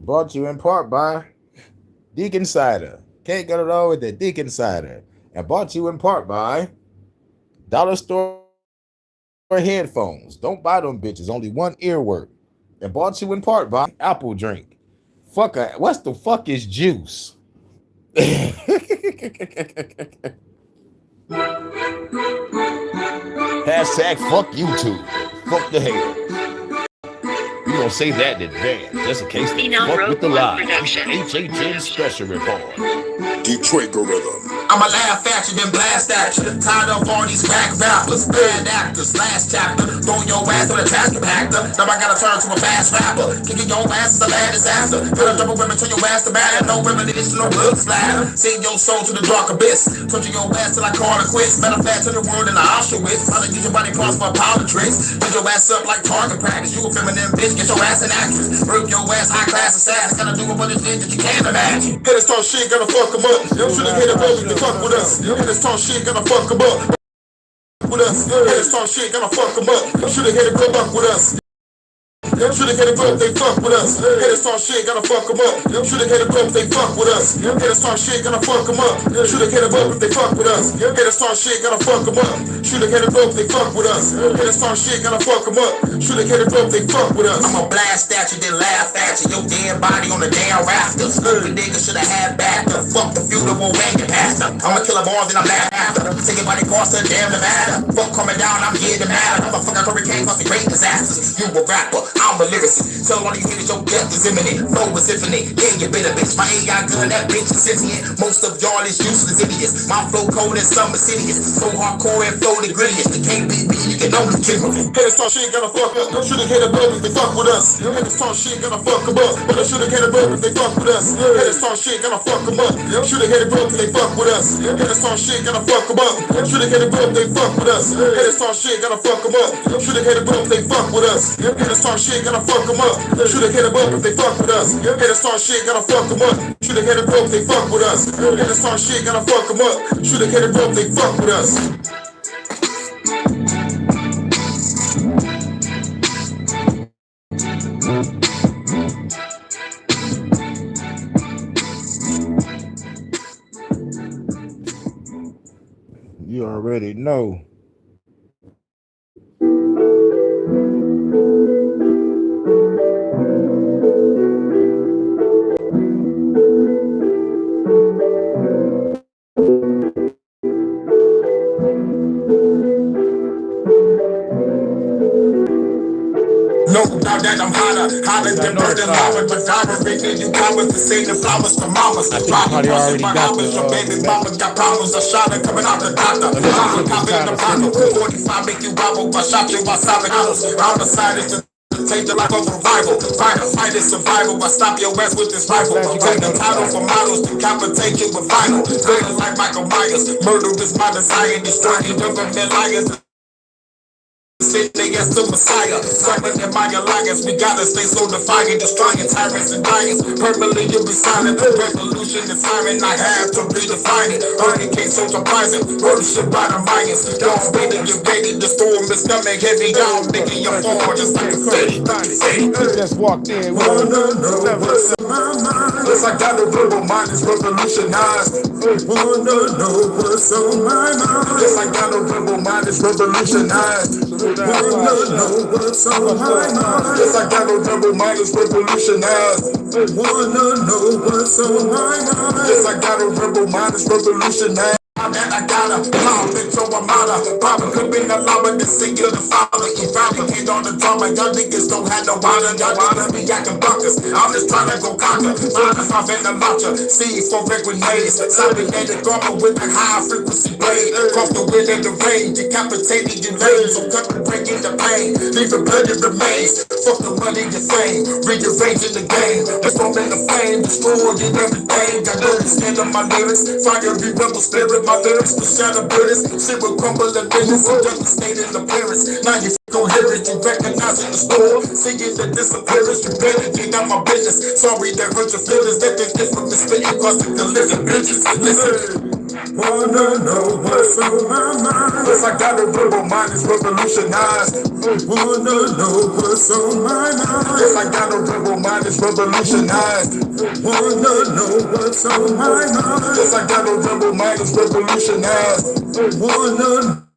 Brought you in part by Deacon Cider. Can't get it all with the Deacon Cider. And brought you in part by Dollar Store Headphones. Don't buy them bitches. Only one earwork. And brought you in part by Apple Drink. What the fuck is juice? Hashtag fuck YouTube. Fuck the haters. We gonna say that in advance, just in case they fuck with the live. HHN special report. Detroit Gorilla. I'ma laugh at you, then blast at you. Tired of all these crack rappers, bad actors. Last chapter, throw your ass on a task compactor. Now I gotta turn to a fast rapper. Kicking your ass is a bad disaster. Gonna double women, turn your ass to bad. No reminiscence, no blood splatter. Send your soul to the dark abyss. Torture your ass till I call it quits. Matter of fact, to the world in the Auschwitz. I'll use your body parts for power tricks. Get your ass up like target practice. You a feminine bitch, get your ass an actress. Work your ass, high class assassin. Gotta do what it is that you can't imagine. Hit this talk shit, gotta fuck them up. Should've hit a baby to fuck with us. Hit this talk shit, gotta fuck them up. With us. Hit this talk shit, gotta fuck them up. Should've hit a good buck with us. Should've hit a bump, they fuck with us. Hit this talk shit, gotta fuck them up. Should've hit a bump, they fuck with us. Hit this talk shit, gotta fuck them up. Should've hit a bump if they fuck with us. Hit this talk shit, gotta fuck them up. Should've hit a bump, they fuck with us. Hit this talk shit, gotta fuck them up. Should've hit a bump, they fuck with us. I'ma blast at you, then laugh at you. Your dead body on the damn rafters. Stupid nigga should've had back. Fuck the funeral, wagon pastor. I'ma kill a more than I'm laughing after. Taking body parts to damn the matter. Fuck coming down, I'm getting mad. Motherfucker hurricane causing great disasters. You a rapper, I'm a lyricist. Tell all these niggas your death is imminent. Flow is infinite. Yeah, you been a bitch. My AI gun, that bitch is sentient. Most of y'all is useless idiots. My flow cold and some insidious. So hardcore and flow the grittiest. You can't beat me, you can only kill me. Hey, this talk shit gotta fuck up. Should've hit a bump if they fuck with us. Hey, this talk shit gotta fuck them up. But I should've hit a bump if they fuck with us. Hey, this talk shit gotta fuck them up. Should've hit a bump if they fuck with us. Hey, this talk shit gotta fuck them up. Should've hit a bump if they fuck with us. Hey, this talk shit gotta fuck them up. Should've hit a bump if they fuck with us. Hey, this talk shit gotta fuck them up. Should've hit a bump if they fuck with us. Hit this talk shit, gotta fuck them up. Should've hit a bump if they fuck with us. Hit this talk shit, gotta fuck them up. Should've hit a bump if they fuck with us. You already know. No doubt that I'm hotter than burning lava. But vibrating you powers to save the flowers for mamas. Driving buses by hours, your baby mama got problems. A shot coming out the doctor. Popping in the bottle. 45 make you wobble. I shot you outside the house. Round the side is just take the life of survival. Fight is survival. I stop your ass with this rifle. Take the title for models, decapitate you with vinyl. Feeling like Michael Myers. Murder is my desire. Destroying government liars. Sit they as the Messiah, silent in my alliance. We gotta stay so defiant, destroying tyrants and giants. Permanently you'll be silent. The revolution is siren. I have to redefine it. Earning case so surprising. Worship by the Mayans. Y'all waiting, you're waiting. The storm is coming heavy. Y'all making your fall just like a city. Just walked in. Yes, I got a verbal mind is revolutionized. Wanna know what's on my mind. Yes, I got a verbal mind is revolutionized. Wanna know what's on my mind. Yes, I got a verbal mind is revolutionized. Wanna know what's on my mind. Yes, I got a verbal mind is revolutionized. And I got a pop into a mother. Papa could be the lava, the single, the father. Eradicate on the drama. Y'all niggas don't have no water. Y'all niggas be acting buckers. I'm just trying to go conquer. Find a five in the launcher. See for red grenades. Cybernetic armor with a high frequency blade. Cross the wind and the rain. Decapitating your legs. So cut and break into pain. Leave the blood in remains. Fuck the money, your fame. Rearranging the game. Destroying the flame. Destroying everything. Got no stand on my lyrics. Fiery rebel spirit. My lyrics will shatter bullets, shit will crumble the business, and devastating appearance. Now you gon' hear it, you recognize it in the store. Seeing the disappearance, you better get out my business. Sorry that hurt your feelings, that this from the spitting, cause it delivers bitches. Listen. Wanna know what's on my mind? Yes, I got a verbal mind that's revolutionized. Wanna know what's on my mind? Yes, I got a verbal mind that's revolutionized. Wanna know what's on my mind? Yes, I got a verbal mind that's revolutionized. Wanna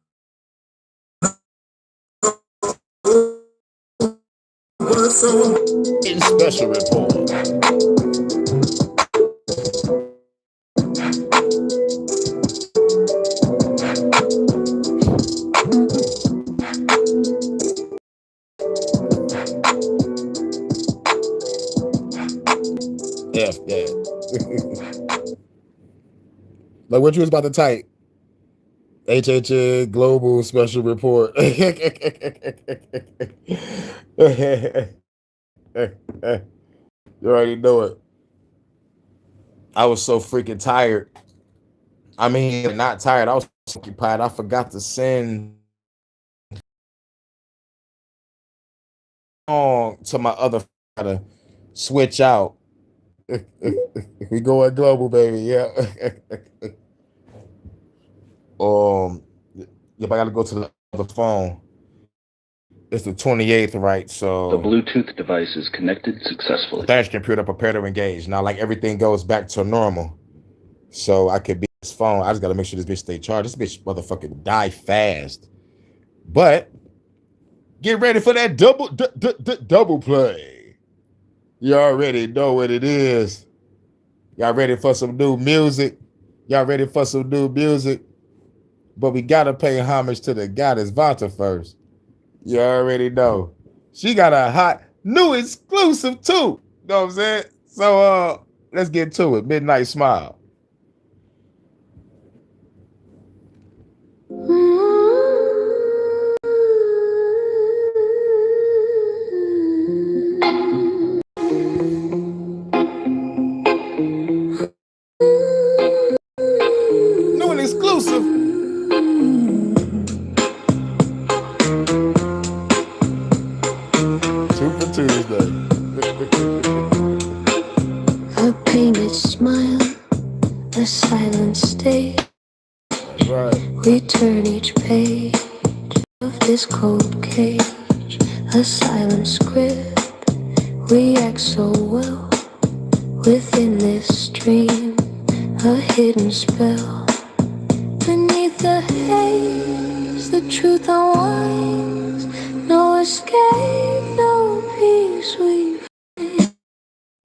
what's on In special report. F that. Like what you was about to type. HHN Global Special Report. You already know it. I was so freaking tired. I mean, not tired. I was occupied. I forgot to send to my other to switch out. We going global, baby. Yeah. If I gotta go to the other phone. It's the 28th, right? So the Bluetooth device is connected successfully. Dash computer prepare to engage. Now, like everything goes back to normal. So I could be this phone. I just gotta make sure this bitch stay charged. This bitch motherfucking die fast. But get ready for that double play. You already know what it is. Y'all ready for some new music? Y'all ready for some new music? But we gotta pay homage to the goddess Vanta first. You already know. She got a hot new exclusive too. You know what I'm saying? So let's get to it. Midnight Smile. New and exclusive. Two for Tuesday. A painted smile, a silent state. Right. We turn each page of this cold cage, a silent script. We act so well within this dream, a hidden spell. Beneath the haze, the truth unwinds. No escape, no peace. We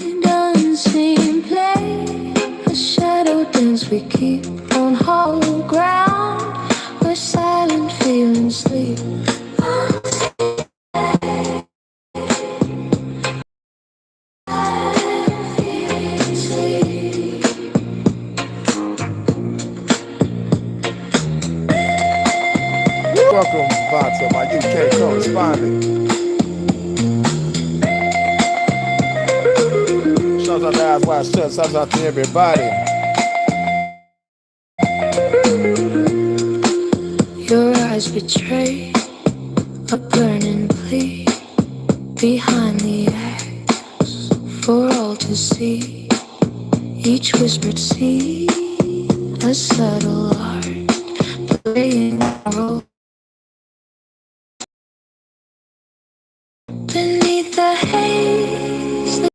find unseen play, a shadow dance we keep on hollow ground, where silent feelings sleep. Welcome, Vanta, my UK correspondent. Shouts out to Eyes Wide Shut. Shouts out to everybody. Your eyes betray a burning plea behind the acts for all to see. Each whispered seed, a subtle art playing a role. Beneath the haze, the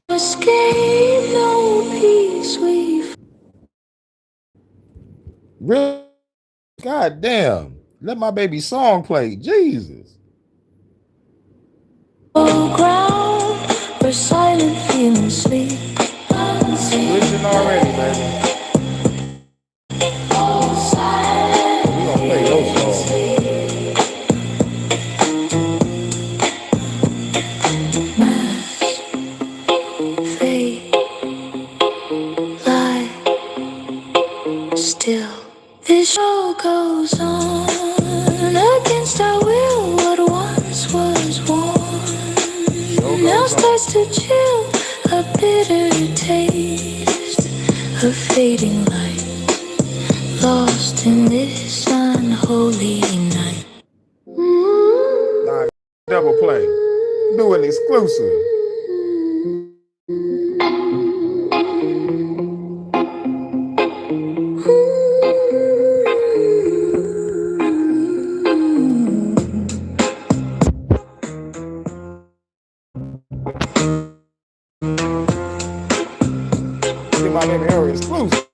escape, no peace we Really? God damn. Let my baby song play. Jesus. fall ground, where silent feelings sleep. Listen already, baby. We gonna play those songs. Fade, lie, still. This show goes on against our will. What once was won now starts to chill. A bitter taste of fading light, lost in this unholy night. Nah, double play. Do an exclusive. let me hurry. Exclusive.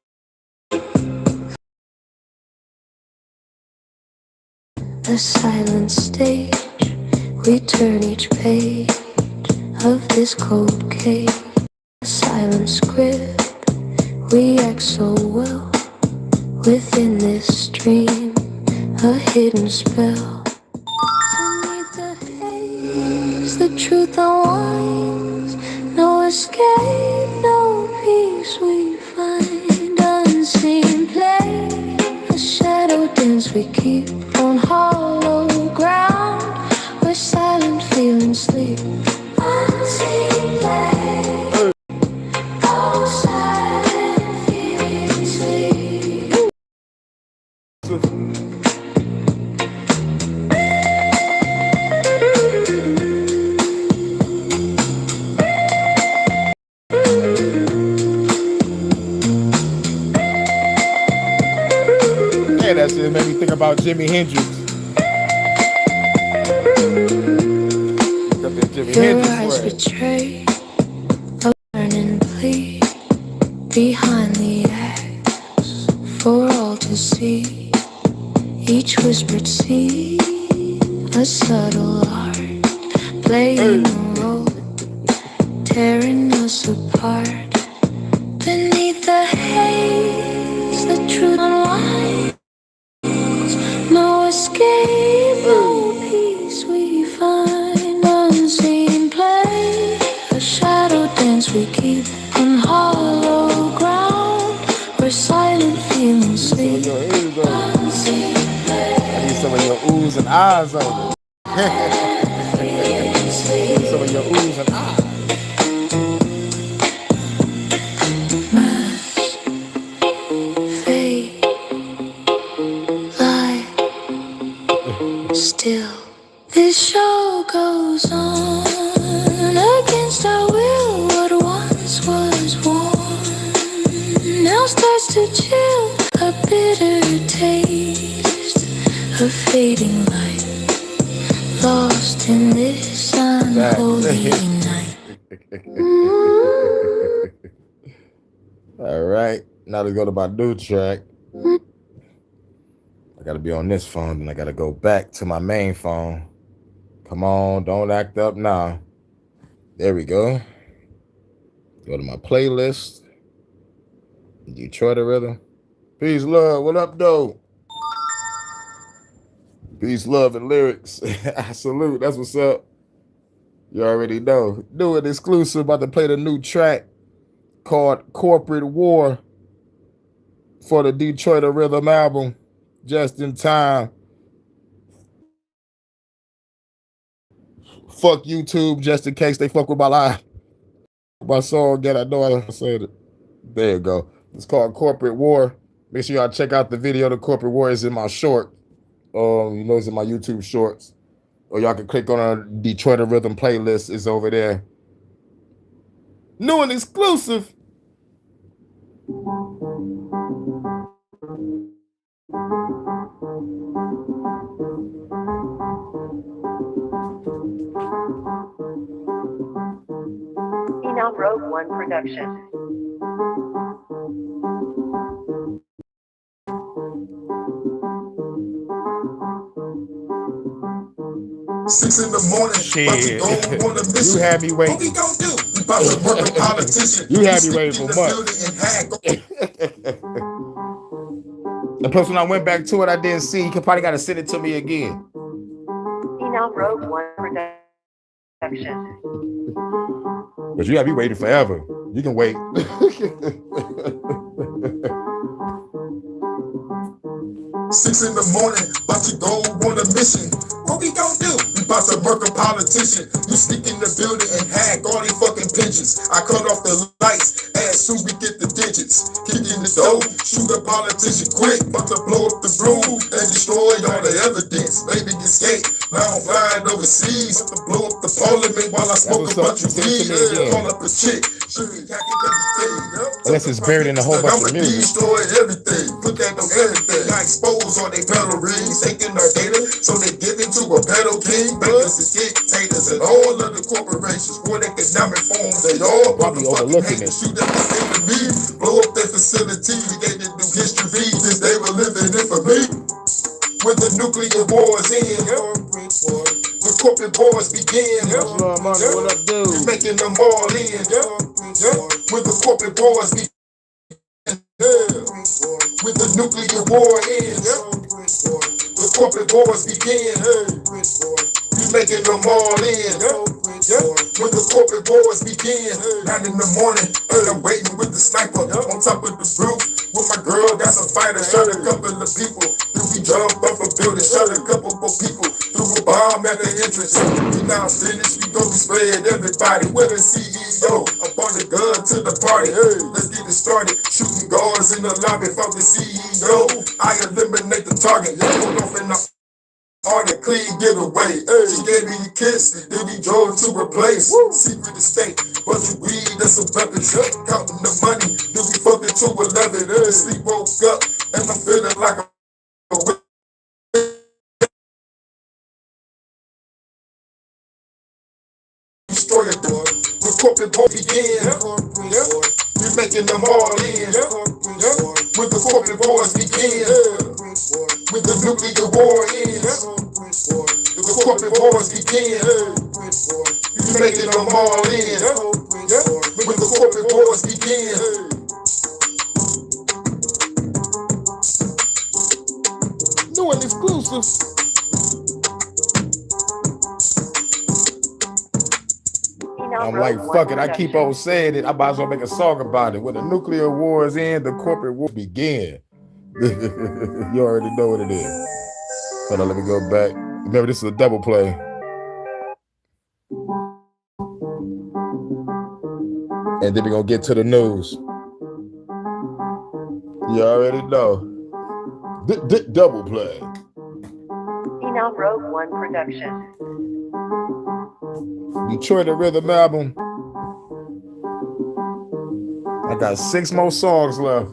The silent stage, we turn each page of this cold cage. A silent script, we act so well within this dream, a hidden spell. Beneath the haze, the truth unwinds. No escape, no peace we find. Unseen play, a shadow dance we keep on hollow ground, where silent feelings sleep. Unseen play, oh silent feelings sleep. Yeah, that shit made me think about Jimi Hendrix. Your eyes betray a burning plea behind the acts for all to see. Each whispered seed, a subtle art, playing a role, tearing us apart. Beneath the haze, the truth unwinds. No escape, no peace we find. Unseen play, a shadow dance we keep on hollow ground, where silent feelings sleep. Unseen play, I need some of your oohs and ahs on it. Some of your oohs and ahs. fade, lie, still. This show goes on against our will. What once was warm now starts to chill. A bitter taste, a fading light, lost in this unholy night. All right, now let's go to my new track. I gotta be on this phone, and I gotta go back to my main phone. Come on, don't act up now. There we go. Go to my playlist. Detroit Rhythm. Peace, love. What up, though? Peace, love, and lyrics. I salute. That's what's up. You already know. New and exclusive. About to play the new track called Corporate War for the Detroit Rhythm album. Just in time. Fuck YouTube, just in case they fuck with my live. My song again, I know I said it. There you go. It's called Corporate War. Make sure y'all check out the video. The Corporate War is in my short. You know, it's in my YouTube shorts. Or y'all can click on our Detroit Rhythm playlist. It's over there. New and exclusive. Enough Road One production. 6 in the morning, Shit. about to go on a mission. You had me waiting. What we gonna do? We about to work a politician. You had me waiting for months. And plus, when I went back to it, I didn't see. You probably got to send it to me again. Enough Road One production. But you have me waiting forever. You can wait. 6 in the morning, about to go on a mission. What we gonna do? We about to murk a politician. You sneak in the building and hack all these fucking pigeons. I cut off the lights as soon as we get the digits. Kick in the door, shoot a politician quick. About to blow up the room and destroy all the evidence. Maybe escape. Now I'm flying overseas. About to blow up the parliament while I smoke a bunch of weed. Call up a chick. Unless it's buried in a whole bunch of music. Destroy everything, put that on everything. I expose all they pedal rings, taking our data, so they give it to a pedal king. Bankers and dictators and all of the corporations, world economic forms, they all Probably overlooking it. shoot at the state of me, blow up their facility, they didn't do history, this they were living it for me. When the nuclear war is in, the corporate wars begin. What up, dude? Making them all in. When the corporate wars begin. When the nuclear war ends, the corporate wars begin. We making them all in. When the corporate wars begin, 9 in the morning, I'm waiting with the sniper on top of the roof. With my girl, that's a fighter, shot a couple of people. Then we jump off a building, shot a couple more people. Threw a bomb at the entrance. We now finished, we gon' be spread everybody. With the CEO, I brought the gun to the party. Hey, let's get it started. Shooting guards in the lobby for the CEO. I eliminate the target. Hold off in the order, clean getaway. Hey, she gave me a kiss, then we drove to her place. Secret estate, bunch of weed, that's a weapon. Counting the money, then we fucking to 11. Hey, sleep woke up, and I'm feeling like a destroyer. The corporate war begin. We making them all in. When the corporate wars begin. When the nuclear war ends. The corporate wars begin. We making them all in. When the corporate wars begin. New and exclusive. I'm like, fuck it. I keep on saying it. I might as well make a song about it. When the nuclear war is in, the corporate war begin. You already know what it is. Hold on, let me go back. Remember, this is a double play. And then we're going to get to the news. You already know. Double play. Phenom Rogue One production. Detroit the Rhythm album. I got 6 more songs left.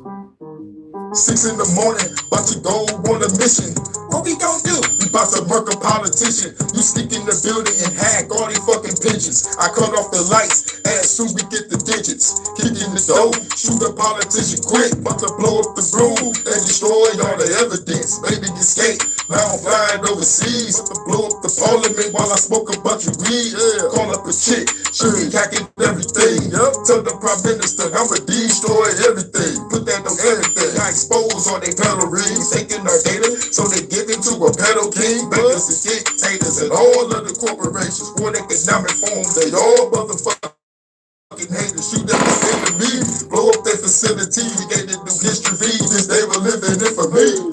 6 in the morning, about to go on a mission. What we gon' do? We about to murk a politician. You sneak in the building and hack all these fucking pigeons. I cut off the lights as soon we get the digits. Kick in the door, shoot a politician quick. About to blow up the room and destroy all the evidence. Maybe escape. Now I'm flying overseas to blow up the parliament while I smoke a bunch of weed. Yeah. Call up a chick, she be hacking everything. Tell the prime minister I'ma destroy everything. Put that on everything. I expose all they pedal rings, taking our data, so they give it to a pedal king. Bankers and dictators and all of the corporations, world economic forms, they all motherfucking haters. Shoot at the state of me, blow up their facility. They didn't do history, this they were living it for me.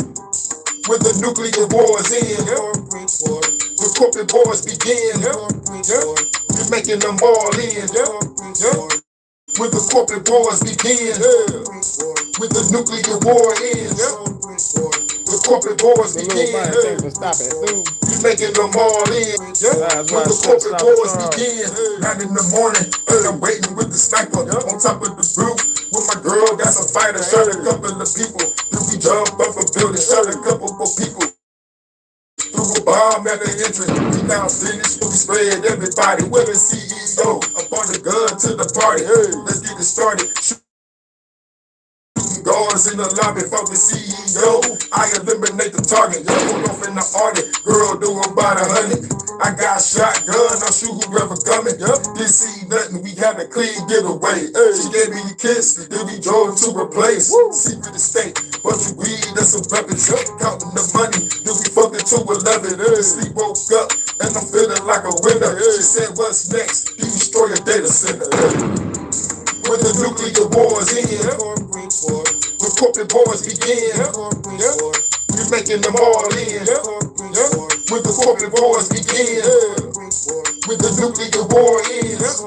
When the nuclear war is in, the corporate wars begin. We're making them all in. When the corporate wars begin, when the nuclear war ends, the corporate wars begin. We're making them all in. When the corporate wars begin, 9 in the morning, I'm waiting with the sniper on top of the roof. With my girl, that's a fighter, shot a couple of people. Then we jump off a building, shot a couple more people. Threw a bomb at the entrance. We now finished, we spread everybody. With the CEO, I brought the gun to the party. Hey, let's get it started. Shooting guards in the lobby for the CEO. I eliminate the target. Hold off in the audit. Girl doing about 100. I got a shotgun, I'll shoot whoever coming. Didn't see nothing, we had a clean getaway. She gave me a kiss, then we drove to her place. Secret estate, bunch of weed, that's a weapon. Counting the money, then we fucking to 11. Sleep woke up, and I'm feeling like a winner. She said, what's next? You destroy your data center. When the nuclear war is in, when corporate wars begin, we're making them all in. When the corporate wars begin, when the nuclear war ends,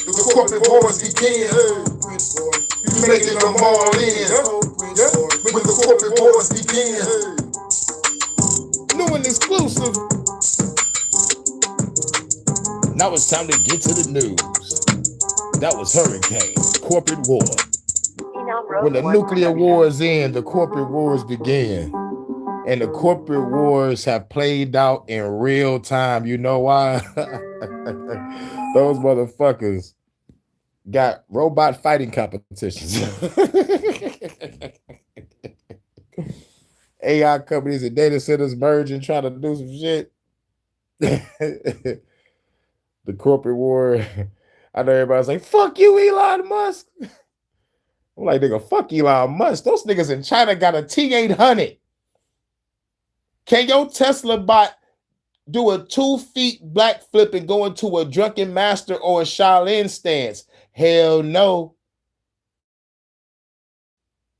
the corporate wars begin, we're making them all in. When the corporate wars begin. New and exclusive. Now it's time to get to the news. That was Hurricane. Corporate war. Phenom Road When the 1 nuclear production. wars end, the corporate wars begin. And the corporate wars have played out in real time. You know why? Those motherfuckers got robot fighting competitions. AI companies and data centers merge and try to do some shit. The corporate war. I know everybody's like, fuck you, Elon Musk. I'm like, nigga, fuck Elon Musk. Those niggas in China got a T800. Can your Tesla bot do a 2 feet black flip and go into a drunken master or a Shaolin stance? Hell no.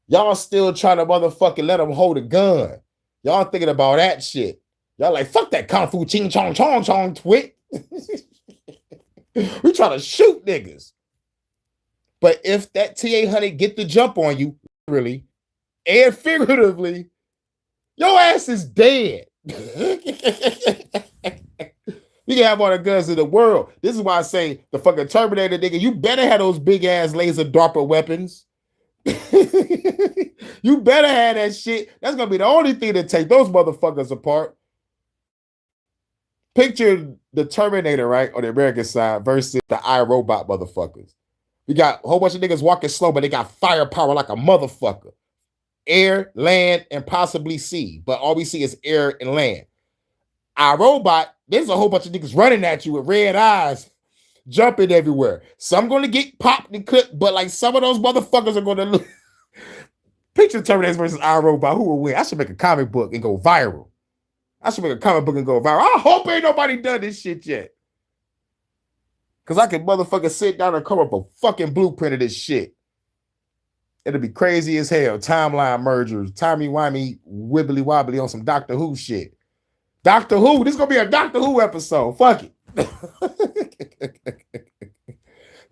Y'all still trying to motherfucking let them hold a gun. Y'all thinking about that shit. Y'all like, fuck that Kung Fu Ching Chong Chong Chong twit. We trying to shoot niggas. But if that T800 get the jump on you, really, and figuratively, your ass is dead. You can have all the guns in the world. This is why I say the fucking Terminator nigga, you better have those big ass laser DARPA weapons. You better have that shit. That's gonna be the only thing to take those motherfuckers apart. Picture the Terminator, right, on the American side versus the iRobot motherfuckers. We got a whole bunch of niggas walking slow, but they got firepower like a motherfucker. Air, land, and possibly sea. But all we see is air and land. Our robot, there's a whole bunch of niggas running at you with red eyes, jumping everywhere. Some going to get popped and clipped, but like some of those motherfuckers are going to lose. Picture Terminator versus our robot. Who will win? I should make a comic book and go viral. I hope ain't nobody done this shit yet. Because I can motherfucking sit down and come up a fucking blueprint of this shit. It'll be crazy as hell. Timeline mergers, timey-wimey, wibbly-wobbly on some Doctor Who shit. Doctor Who. This is going to be a Doctor Who episode. Fuck it.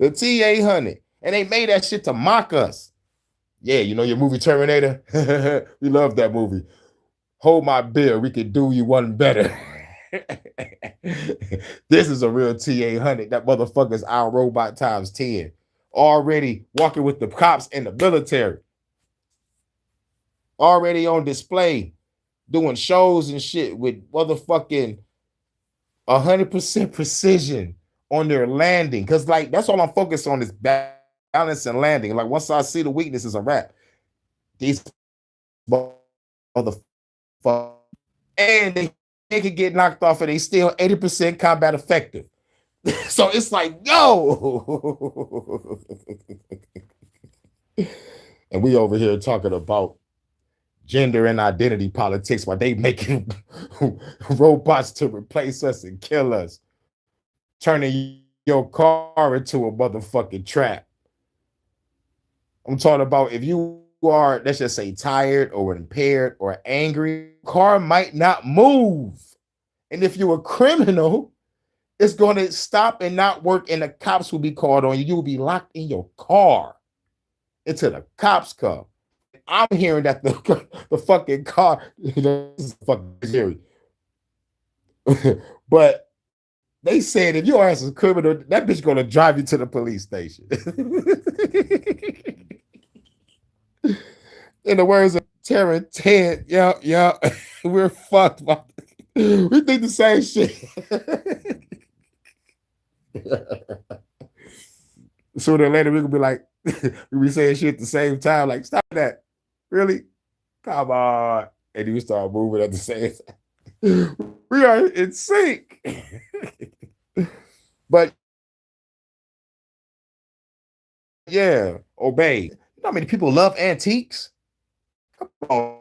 The T-800. And they made that shit to mock us. Yeah, you know your movie Terminator? We love that movie. Hold my beer. We can do you one better. This is a real T-800. That motherfucker's our robot times 10. Already walking with the cops and the military. Already on display. Doing shows and shit with motherfucking 100% precision on their landing. Because, like, that's all I'm focused on is balance and landing. Like, once I see the weakness, it's a wrap. These motherfuckers. And they can get knocked off and they still 80% combat effective. So it's like, yo. And we over here talking about gender and identity politics while they making robots to replace us and kill us. Turning your car into a motherfucking trap. I'm talking about if you are, let's just say, tired or impaired or angry, car might not move. And if you're a criminal, it's going to stop and not work, and the cops will be called on you. You will be locked in your car until the cops come. I'm hearing that the fucking car, this is fucking scary. But they said if your ass is a criminal, that bitch going to drive you to the police station. In the words of Tara Ted, yeah, we're fucked. We think the same shit. Sooner or later, we're going to be like, we be saying shit at the same time. Like, stop that. Really? Come on. And you start moving at the same time. We are in sync. But, yeah, obey. You know how many people love antiques? Come on.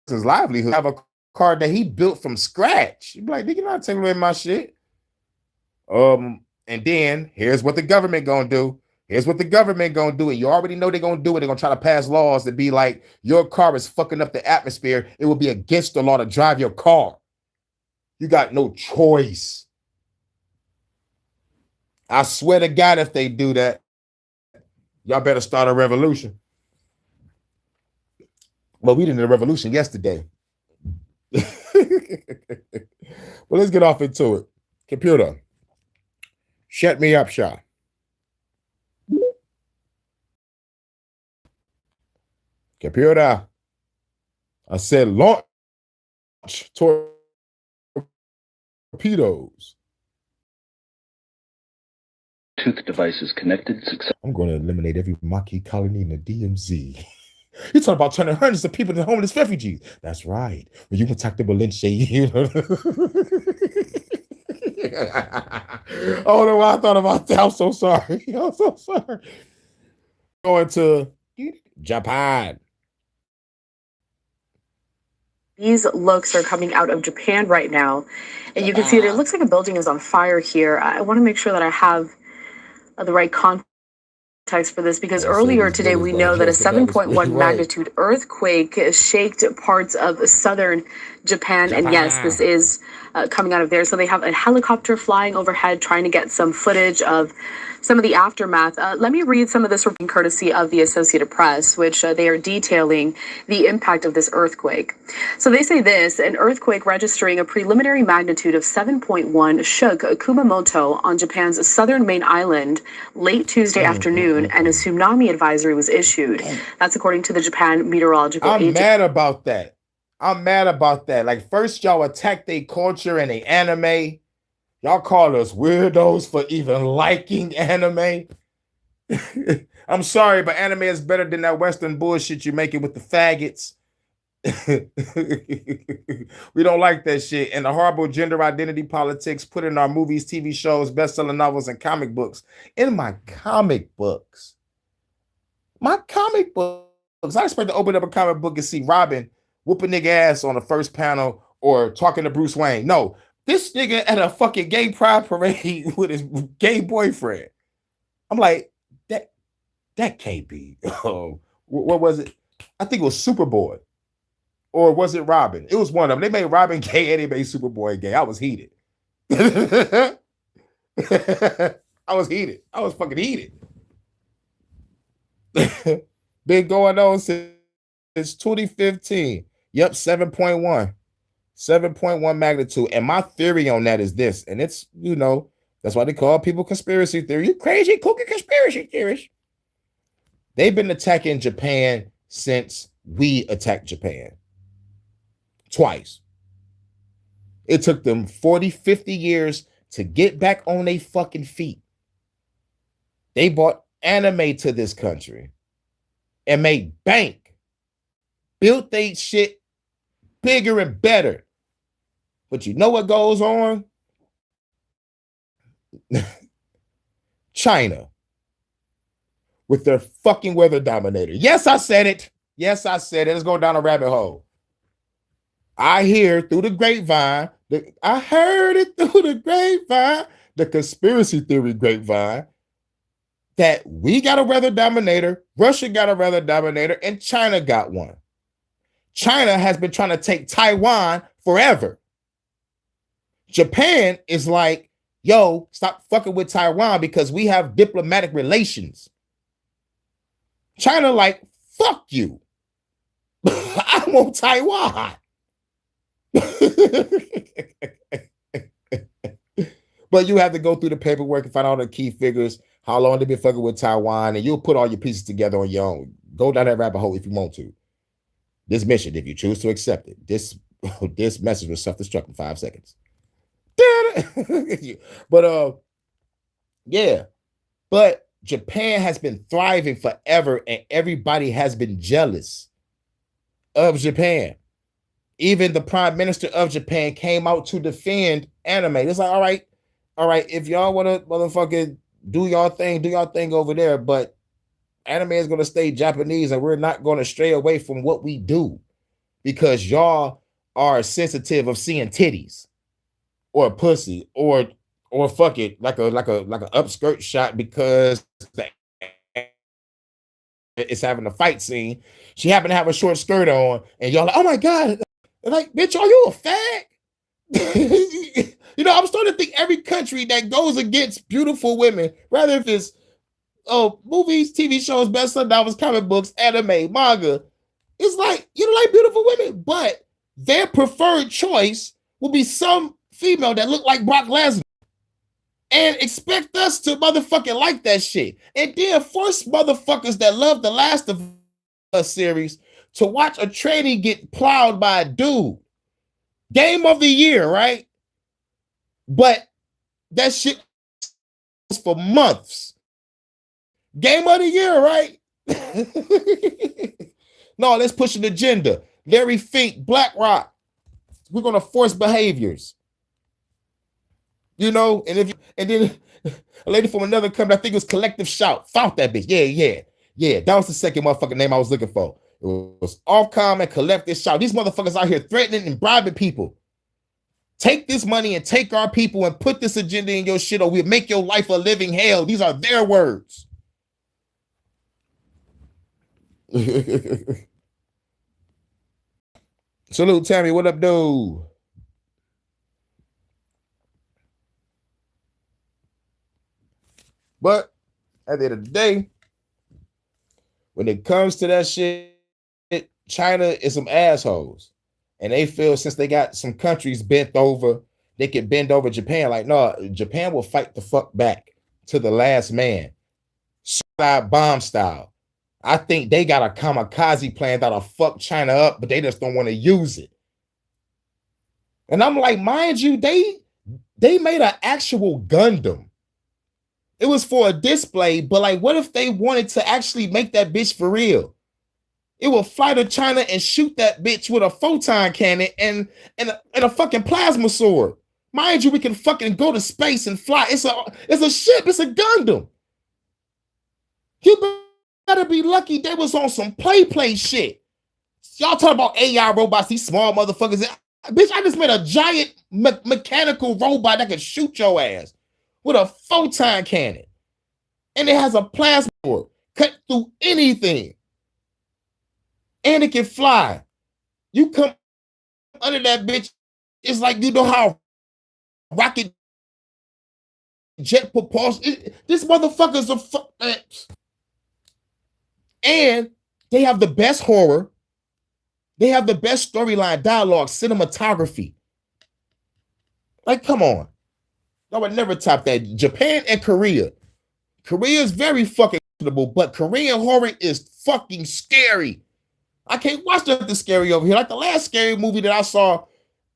His livelihood. Have a car that he built from scratch. You'd be like, nigga, you're not taking away my shit. And then here's what the government gonna do. Here's what the government gonna do. And you already know they're gonna do it. They're gonna try to pass laws that be like, your car is fucking up the atmosphere. It will be against the law to drive your car. You got no choice. I swear to God, if they do that, y'all better start a revolution. Well, we did a revolution yesterday. Well, let's get off into it. Computer, Shut me up, Shaw. Computer. I said launch torpedoes. Tooth devices connected successfully. I'm going to eliminate every Maquis colony in the DMZ. You're talking about turning hundreds of people into homeless refugees. That's right. When you attack the Valencia, you know. I don't know why I thought about that. I'm so sorry. I'm so sorry. Going to Japan. These looks are coming out of Japan right now. And you can see that it looks like a building is on fire here. I want to make sure that I have the right context for this, because earlier today we know that a 7.1 magnitude earthquake shaked parts of southern Japan. And yes, this is coming out of there. So they have a helicopter flying overhead trying to get some footage of some of the aftermath. Let me read some of this reporting courtesy of the Associated Press, which they are detailing the impact of this earthquake. So they say this: an earthquake registering a preliminary magnitude of 7.1 shook Kumamoto on Japan's southern main island late Tuesday afternoon, and a tsunami advisory was issued. That's according to the Japan Meteorological Agency. I'm mad about that. Like, first y'all attack their culture and the anime. Y'all call us weirdos for even liking anime. I'm sorry, but anime is better than that Western bullshit you're making with the faggots. We don't like that shit. And the horrible gender identity politics put in our movies, TV shows, best-selling novels, and comic books. In my comic books. I expect to open up a comic book and see Robin whoop a nigga ass on the first panel or talking to Bruce Wayne. No, this nigga at a fucking gay pride parade with his gay boyfriend. I'm like, that can't be. What was it? I think it was Superboy. Or was it Robin? It was one of them. They made Robin gay and they made Superboy gay. I was heated. I was fucking heated. Been going on since 2015. Yep, 7.1. 7.1 magnitude. And my theory on that is this. And it's, that's why they call people conspiracy theory. You crazy cookie conspiracy theorists. They've been attacking Japan since we attacked Japan. Twice. It took them 40, 50 years to get back on their fucking feet. They brought anime to this country and made bank. Built they shit bigger and better. But you know what goes on? China. With their fucking weather dominator. Yes, I said it. Let's go down a rabbit hole. I hear through the grapevine, I heard it through the grapevine, the conspiracy theory grapevine, that we got a weather dominator, Russia got a weather dominator, and China got one. China has been trying to take Taiwan forever. Japan is like, yo, stop fucking with Taiwan because we have diplomatic relations. China like, fuck you. I want Taiwan. But you have to go through the paperwork and find all the key figures, how long they've been fucking with Taiwan, and you'll put all your pieces together on your own. Go down that rabbit hole if you want to. This mission, if you choose to accept it, this message will self-destruct in 5 seconds. But Japan has been thriving forever, and everybody has been jealous of Japan. Even the prime minister of Japan came out to defend anime. It's like, all right, if y'all want to motherfucking do y'all thing over there, but anime is going to stay Japanese, and we're not going to stray away from what we do because y'all are sensitive of seeing titties or pussy or fuck it like a upskirt shot because it's having a fight scene. She happened to have a short skirt on, and y'all like, oh my god, like, bitch, are you a fag? I'm starting to think every country that goes against beautiful women, rather if it's movies, TV shows, best-selling novels, comic books, anime, manga, it's like, you don't like beautiful women, but their preferred choice will be some female that look like Brock Lesnar and expect us to motherfucking like that shit. And then force motherfuckers that love the Last of Us series to watch a tranny get plowed by a dude. Game of the year, right? But that shit was for months. Game of the year, right? No, let's push an agenda. Larry Fink, BlackRock. We're gonna force behaviors. You know, and then a lady from another company, I think it was Collective Shout, found that bitch. Yeah. That was the second motherfucking name I was looking for. It was Offcom and Collective Shout. These motherfuckers out here threatening and bribing people. Take this money and take our people and put this agenda in your shit, or we'll make your life a living hell. These are their words. Salute, Tammy. What up, dude? But at the end of the day, when it comes to that shit, China is some assholes. And they feel since they got some countries bent over, they can bend over Japan. Like, no, Japan will fight the fuck back to the last man. Suicide bomb style. I think they got a kamikaze plan that'll fuck China up, but they just don't want to use it. And I'm like, mind you, they made an actual Gundam. It was for a display, but like, what if they wanted to actually make that bitch for real? It will fly to China and shoot that bitch with a photon cannon and a fucking plasma sword. Mind you, we can fucking go to space and fly. It's a ship. It's a Gundam. You better be lucky they was on some play shit. Y'all talk about AI robots, these small motherfuckers. Bitch, I just made a giant mechanical robot that can shoot your ass with a photon cannon. And it has a plasma sword. Cut through anything. And it can fly. You come under that bitch, it's like, you know how rocket jet propulsion. This motherfucker's a and they have the best horror. They have the best storyline, dialogue, cinematography. Like, come on. I would never top that. Japan and Korea. Korea is very fucking comfortable, but Korean horror is fucking scary. I can't watch nothing scary over here. Like the last scary movie that I saw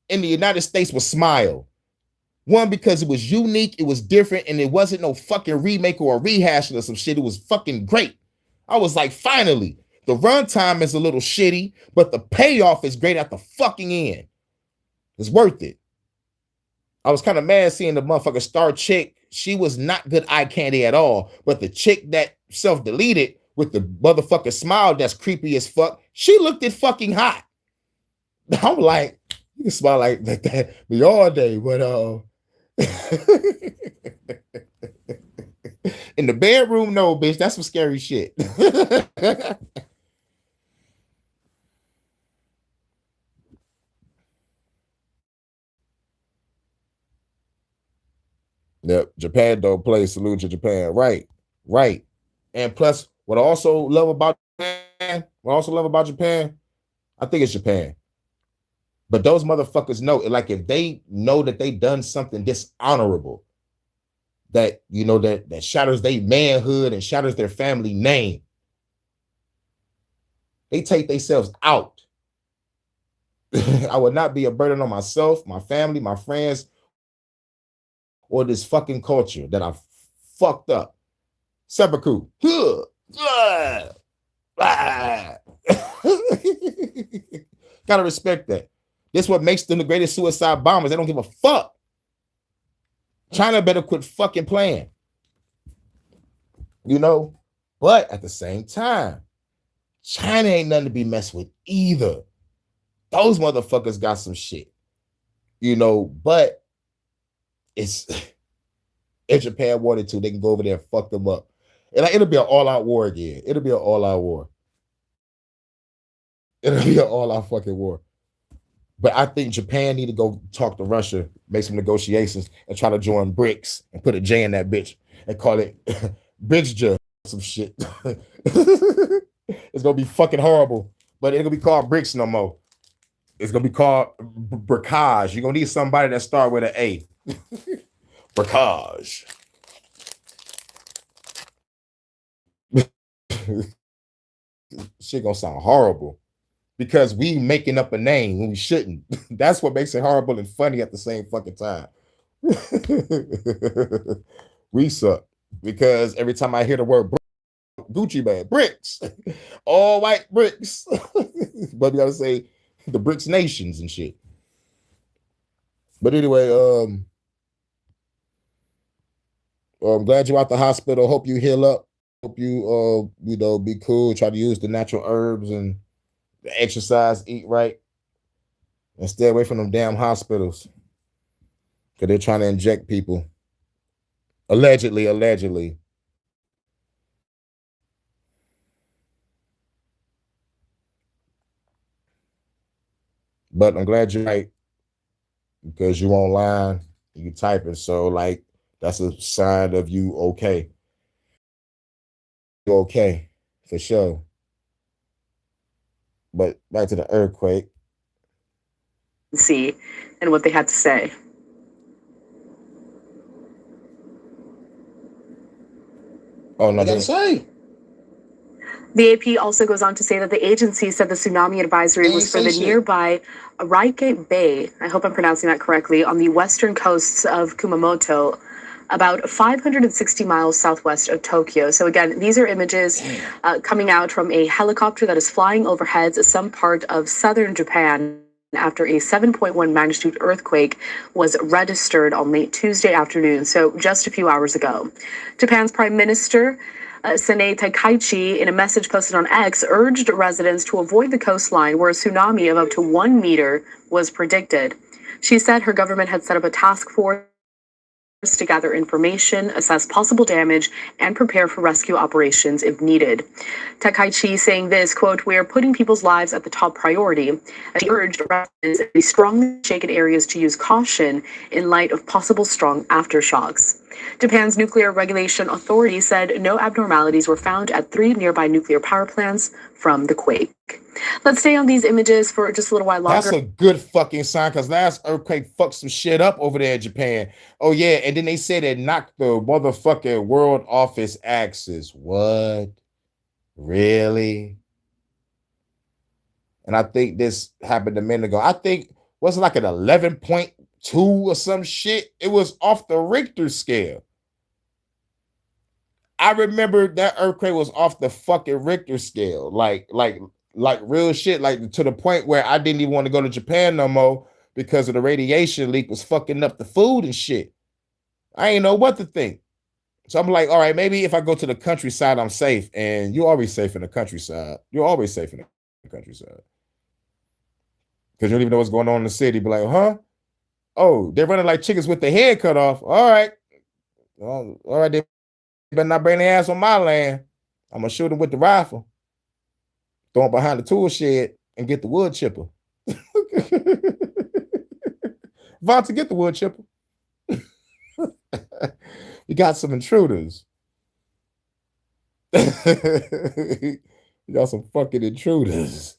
in the United States was Smile. One, because it was unique, it was different, and it wasn't no fucking remake or a rehashing of some shit. It was fucking great. I was like, finally. The runtime is a little shitty, but the payoff is great at the fucking end. It's worth it. I was kind of mad seeing the motherfucker star chick. She was not good eye candy at all, but the chick that self-deleted with the motherfucker smile that's creepy as fuck, she looked it fucking hot. I'm like, you can smile like that me all day, but in the bedroom, no, bitch, that's some scary shit. Yep, Japan don't play. Salute to Japan. Right. And plus, what I also love about Japan, I think it's Japan. But those motherfuckers know, like, if they know that they done something dishonorable, that, you know, that shatters their manhood and shatters their family name, they take themselves out. I would not be a burden on myself, my family, my friends, or this fucking culture that I fucked up. Seppuku. Gotta respect that. This is what makes them the greatest suicide bombers. They don't give a fuck. China better quit fucking playing. You know? But at the same time, China ain't nothing to be messed with either. Those motherfuckers got some shit. You know, but it's if Japan wanted to, they can go over there and fuck them up. And like, it'll be an all-out war again. It'll be an all-out war. It'll be an all-out fucking war. But I think Japan need to go talk to Russia, make some negotiations, and try to join BRICS and put a J in that bitch and call it BRICS, some shit. It's gonna be fucking horrible, but it's gonna be called BRICS no more. It's gonna be called Bricage. You're gonna need somebody that start with an A. Bracage. Shit gonna sound horrible because we making up a name when we shouldn't. That's what makes it horrible and funny at the same fucking time. We suck because every time I hear the word Gucci man, bricks, all white bricks, but we gotta say the bricks nations and shit. But anyway, I'm glad you're out the hospital. Hope you heal up. Hope you be cool. Try to use the natural herbs and exercise, eat right, and stay away from them damn hospitals because they're trying to inject people. Allegedly. But I'm glad you're right because you online, you typing, so like that's a sign of you okay. You're okay for sure. But back to the earthquake. See, and what they had to say. Oh no, What they say? The AP also goes on to say that the agency said the tsunami advisory They was ain't for say the shit. nearby Araike Bay, I hope I'm pronouncing that correctly, on the western coasts of Kumamoto, about 560 miles southwest of Tokyo. So again, these are images coming out from a helicopter that is flying overhead some part of southern Japan after a 7.1 magnitude earthquake was registered on late Tuesday afternoon, so just a few hours ago. Japan's Prime Minister Sanae Takaichi, in a message posted on X, urged residents to avoid the coastline where a tsunami of up to 1 meter was predicted. She said her government had set up a task force to gather information, assess possible damage, and prepare for rescue operations if needed. Takaichi saying this, quote, "We are putting people's lives at the top priority." She urged residents in the strongly shaken areas to use caution in light of possible strong aftershocks. Japan's Nuclear Regulation Authority said no abnormalities were found at 3 nearby nuclear power plants from the quake. Let's stay on these images for just a little while longer. That's a good fucking sign because last earthquake fucked some shit up over there in Japan. Oh yeah, and then they said it knocked the motherfucking world off its axis. What? Really? And I think this happened a minute ago. I think was it like an 11.2 or some shit? It was off the Richter scale. I remember that earthquake was off the fucking Richter scale. Like real shit, like to the point where I didn't even want to go to Japan no more because of the radiation leak was fucking up the food and shit. I ain't know what to think. So I'm like, all right, maybe if I go to the countryside, I'm safe. And you're always safe in the countryside. You're always safe in the countryside. Because you don't even know what's going on in the city. Be like, huh? Oh, they're running like chickens with their head cut off. All right. Well, all right, they better not bring their ass on my land. I'm going to shoot them with the rifle. Throw them behind the tool shed and get the wood chipper. Vonta, get the wood chipper. You got some intruders. You got some fucking intruders.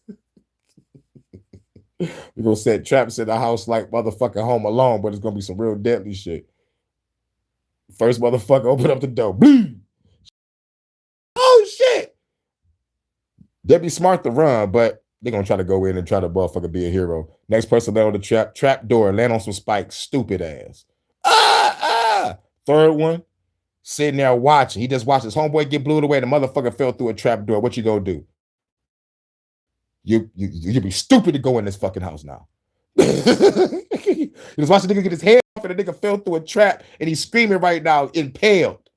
We're gonna set traps in the house like motherfucking Home Alone, but it's gonna be some real deadly shit. First motherfucker open up the door. Boom. Oh shit. They'd be smart to run, but they're gonna try to go in and try to motherfucker be a hero. Next person land on the trap door, land on some spikes, stupid ass. Third one, sitting there watching. He just watched his homeboy get blew away. The motherfucker fell through a trap door. What you gonna do? You be stupid to go in this fucking house now. You just watch the nigga get his head off and the nigga fell through a trap and he's screaming right now, impaled.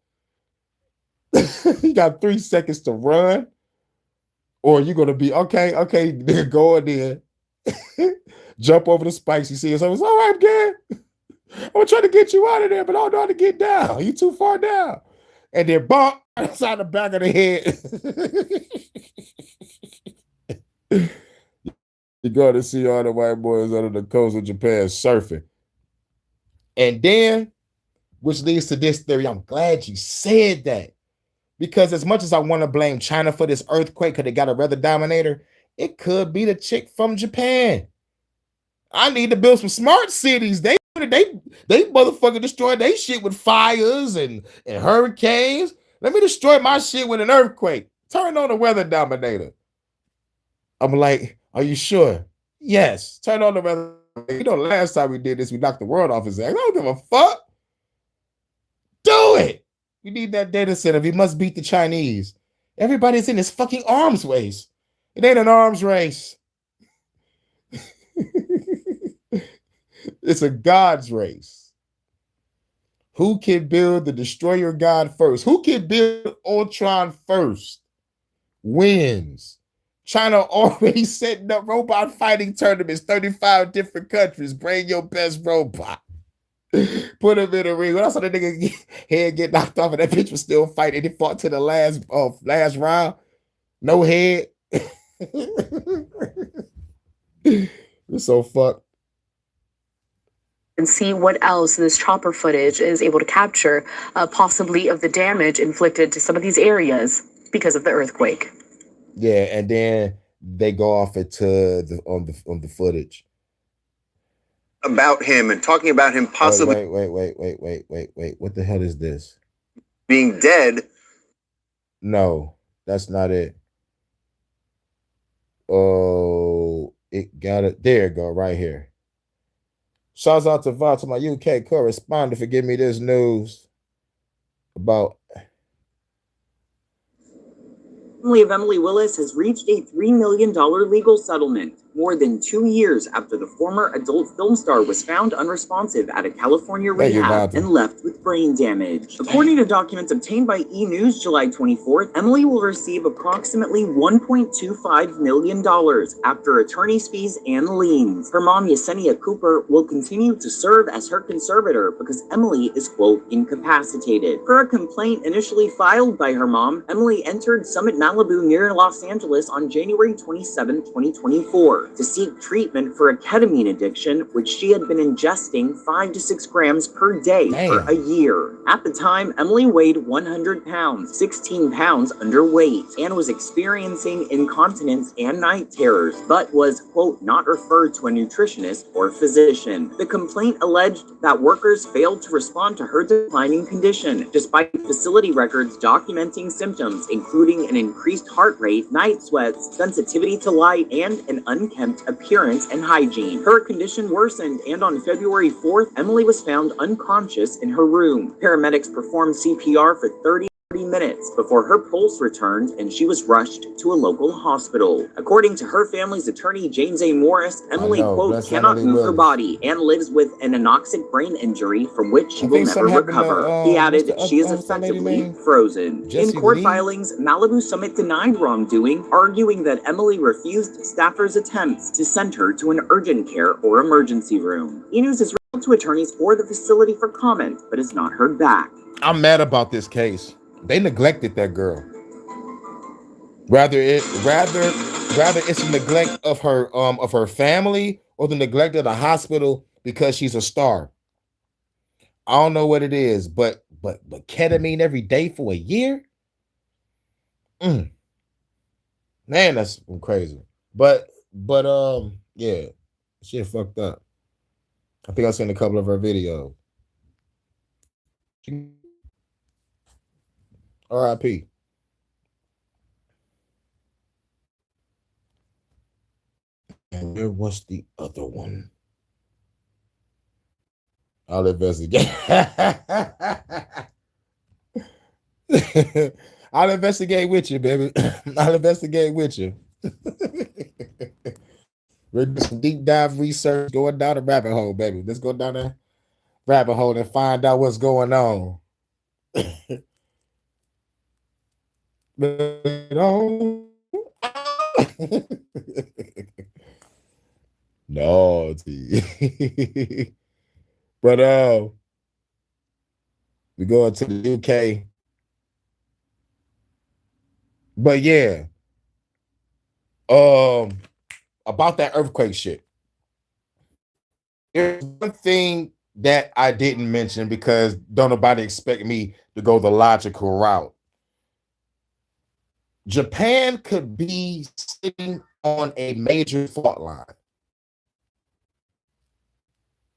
You got 3 seconds to run, or you're gonna be okay, nigga, go in there, jump over the spikes. You see it, so it's all right, man. I'm gonna try to get you out of there, but I don't know how to get down. You too far down. And then bump outside the back of the head. You go to see all the white boys under the coast of Japan surfing. And then, which leads to this theory, I'm glad you said that. Because as much as I want to blame China for this earthquake because they got a weather dominator, it could be the chick from Japan. I need to build some smart cities. They They motherfucking destroyed they shit with fires and hurricanes. Let me destroy my shit with an earthquake. Turn on the weather dominator. I'm like, are you sure? Yes. Turn on the weather. You know, the last time we did this, we knocked the world off his ass. I don't give a fuck. Do it. We need that data center. We must beat the Chinese. Everybody's in this fucking arms race. It ain't an arms race. It's a God's race. Who can build the destroyer god first? Who can build Ultron first? Wins. China already setting up robot fighting tournaments, 35 different countries. Bring your best robot. Put him in a ring. When I saw that nigga head get knocked off and that bitch was still fighting, he fought to the last round. No head. It's so fucked. And see what else this chopper footage is able to capture, possibly of the damage inflicted to some of these areas because of the earthquake. Yeah, and then they go off into on the footage about him and talking about him possibly wait. What the hell is this? Being dead. No, that's not it. Oh, it got it. There it go, right here. Shouts out to Val, to my UK correspondent, for giving me this news about. Family of Emily Willis has reached a $3 million legal settlement, more than 2 years after the former adult film star was found unresponsive at a California rehab and left with brain damage. According to documents obtained by E! News July 24th, Emily will receive approximately $1.25 million after attorney's fees and liens. Her mom, Yesenia Cooper, will continue to serve as her conservator because Emily is, quote, incapacitated. Per a complaint initially filed by her mom, Emily entered Summit Malibu near Los Angeles on January 27, 2024, to seek treatment for a ketamine addiction, which she had been ingesting 5 to 6 grams per day for a year. At the time, Emily weighed 100 pounds, 16 pounds underweight, and was experiencing incontinence and night terrors, but was, quote, not referred to a nutritionist or physician. The complaint alleged that workers failed to respond to her declining condition, despite facility records documenting symptoms, including an increased heart rate, night sweats, sensitivity to light, and an unkempt appearance and hygiene. Her condition worsened, and on February 4th, Emily was found unconscious in her room. Paramedics performed CPR for 30 minutes before her pulse returned and she was rushed to a local hospital. According to her family's attorney, James A. Morris, Emily, quote, cannot move her body and lives with an anoxic brain injury from which she will never recover. He added, she is effectively frozen. In court filings, Malibu Summit denied wrongdoing, arguing that Emily refused staffers' attempts to send her to an urgent care or emergency room. E! News has reached out to attorneys for the facility for comment, but has not heard back. I'm mad about this case. They neglected that girl. Rather it's a neglect of her family or the neglect of the hospital because she's a star. I don't know what it is, but ketamine every day for a year? Man, that's crazy. But yeah, shit fucked up. I think I've seen a couple of her videos. R.I.P. And where was the other one? I'll investigate. I'll investigate with you, baby. I'll investigate with you. We're doing some deep dive research, going down the rabbit hole, baby. Let's go down the rabbit hole and find out what's going on. No, but we going to the UK. But yeah, about that earthquake shit. There's one thing that I didn't mention because don't nobody expect me to go the logical route. Japan could be sitting on a major fault line.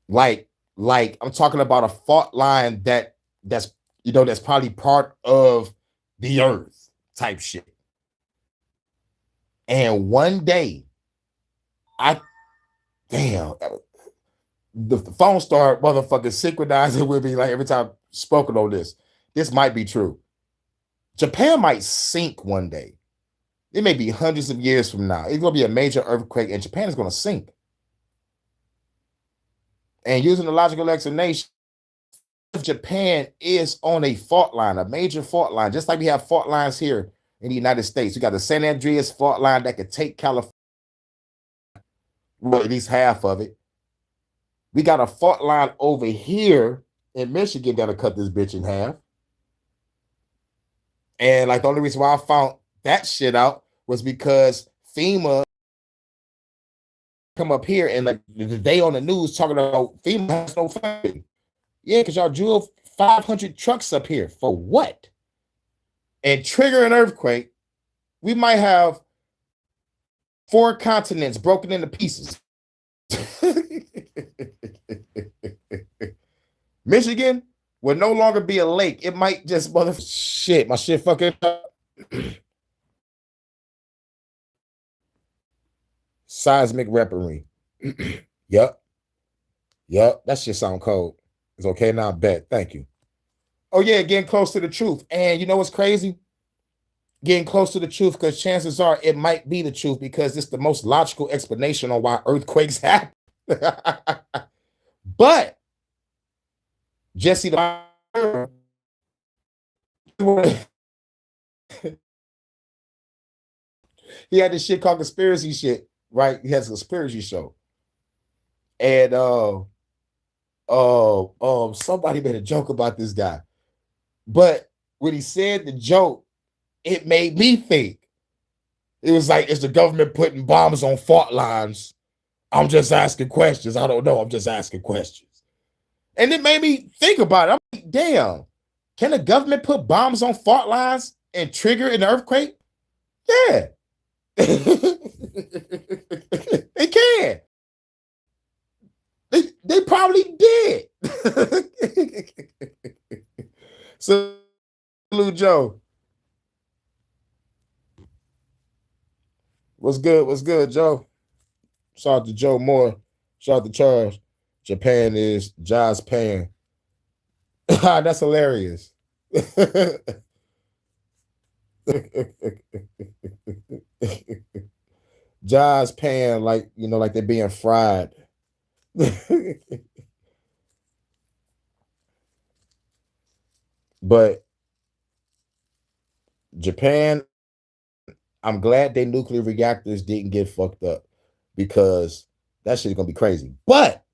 Like Like I'm talking about a fault line that's that's probably part of the earth type shit. And one day, the phone started motherfucking synchronizing with me like every time spoken on this. This might be true. Japan might sink one day. It may be hundreds of years from now. It's going to be a major earthquake and Japan is going to sink. And using the logical explanation, Japan is on a fault line, a major fault line, just like we have fault lines here in the United States. We got the San Andreas fault line that could take California, well, at least half of it. We got a fault line over here in Michigan that'll cut this bitch in half. And like the only reason why I found that shit out was because FEMA come up here and like the day on the news talking about FEMA has no funding. Yeah, because y'all drove 500 trucks up here for what? And trigger an earthquake. We might have 4 continents broken into pieces. Michigan will no longer be a lake. It might just shit. My shit fucking up. Seismic weaponry. Yep. That shit sound cold. It's okay now. Bet. Thank you. Oh yeah, getting close to the truth. And you know what's crazy? Getting close to the truth, because chances are it might be the truth, because it's the most logical explanation on why earthquakes happen. But Jesse the he had this shit called conspiracy shit, right? He has a conspiracy show. And somebody made a joke about this guy. But when he said the joke, it made me think. It was like, is the government putting bombs on fault lines? I'm just asking questions. I don't know. I'm just asking questions. And it made me think about it. I'm like, damn, can the government put bombs on fault lines and trigger an earthquake? Yeah. They can. They probably did. Salute, Joe. What's good? What's good, Joe? Shout out to Joe Moore. Shout out to Charles. Japan is Jaws Pan. That's hilarious. Jaws Pan, like, like they're being fried. But Japan, I'm glad their nuclear reactors didn't get fucked up, because that shit's gonna be crazy. But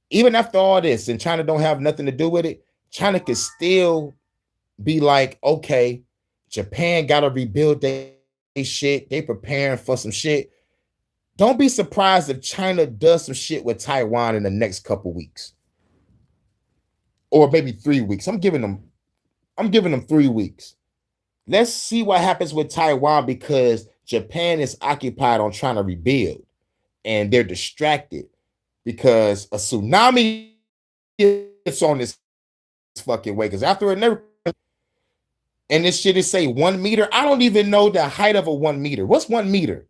even after all this, and China don't have nothing to do with it, China could still be like, okay, Japan gotta rebuild their shit. They preparing for some shit. Don't be surprised if China does some shit with Taiwan in the next couple weeks. Or maybe 3 weeks. I'm giving them 3 weeks. Let's see what happens with Taiwan, because Japan is occupied on trying to rebuild, and they're distracted because a tsunami is on this fucking way. Because after another, and this shit is say 1 meter. I don't even know the height of a 1 meter. What's 1 meter?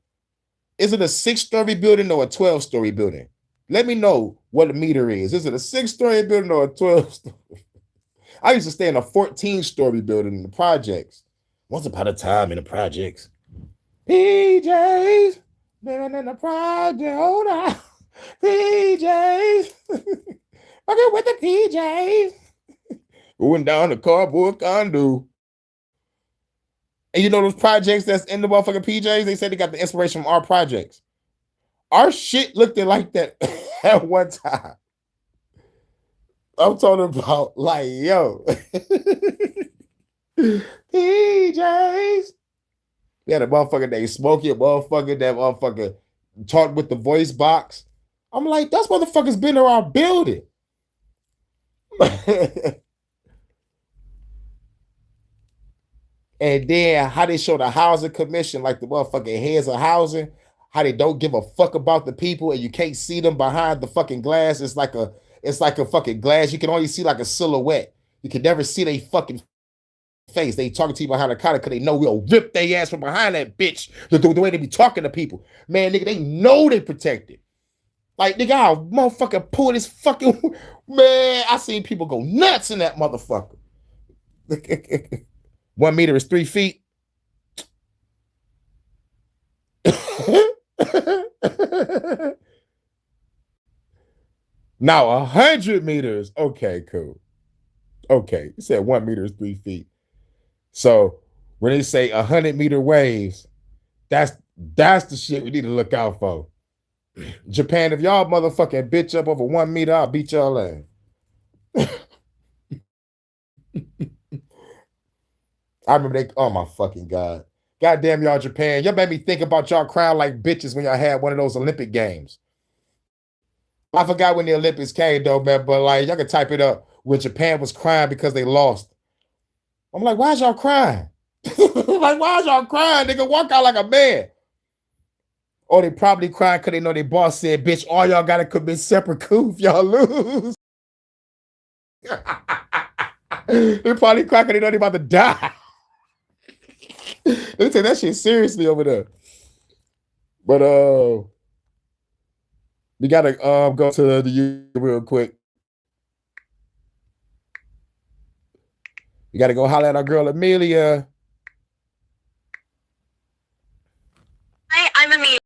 Is it a 6-story building or a 12-story building? Let me know what a meter is. Is it a 6-story building or a 12-story? I used to stay in a 14-story building in the projects. Once upon a time in the projects. PJs, living in the project. Hold on. PJs. Okay, with the PJs. Going down the cardboard condo. And you know those projects that's in the motherfucking PJs? They said they got the inspiration from our projects. Our shit looked like that at one time. I'm talking about, like, yo. PJs. We had a motherfucker named Smokey, a motherfucker that motherfucker talked with the voice box. I'm like, those motherfuckers been in our building. And then how they show the housing commission, like the motherfucking heads of housing. how they don't give a fuck about the people and you can't see them behind the fucking glass. It's like a fucking glass. You can only see like a silhouette. You can never see their fucking face. They talking to you behind the counter because they know we'll rip their ass from behind that bitch. The way they be talking to people. Man, nigga, they know they protected. Like, nigga, I'll motherfucking pull this fucking... Man, I seen people go nuts in that motherfucker. 1 meter is 3 feet. Now 100 meters. Okay, cool. Okay, you said 1 meter is 3 feet. So when they say 100-meter waves, that's the shit we need to look out for. Japan, if y'all motherfucking bitch up over 1 meter, I'll beat y'all ass. I remember oh my fucking God. Goddamn y'all Japan. Y'all made me think about y'all crying like bitches when y'all had one of those Olympic games. I forgot when the Olympics came though, man, but like y'all can type it up when Japan was crying because they lost. I'm like, why is y'all crying? Like, why is y'all crying? Nigga, walk out like a man. Or they probably crying because they know their boss said, bitch, all y'all gotta commit separate coup if y'all lose. They probably crying because they know they about to die. They take that shit seriously over there. But we gotta go to the U real quick. We gotta go holler at our girl Amelia. Hi, I'm Amelia.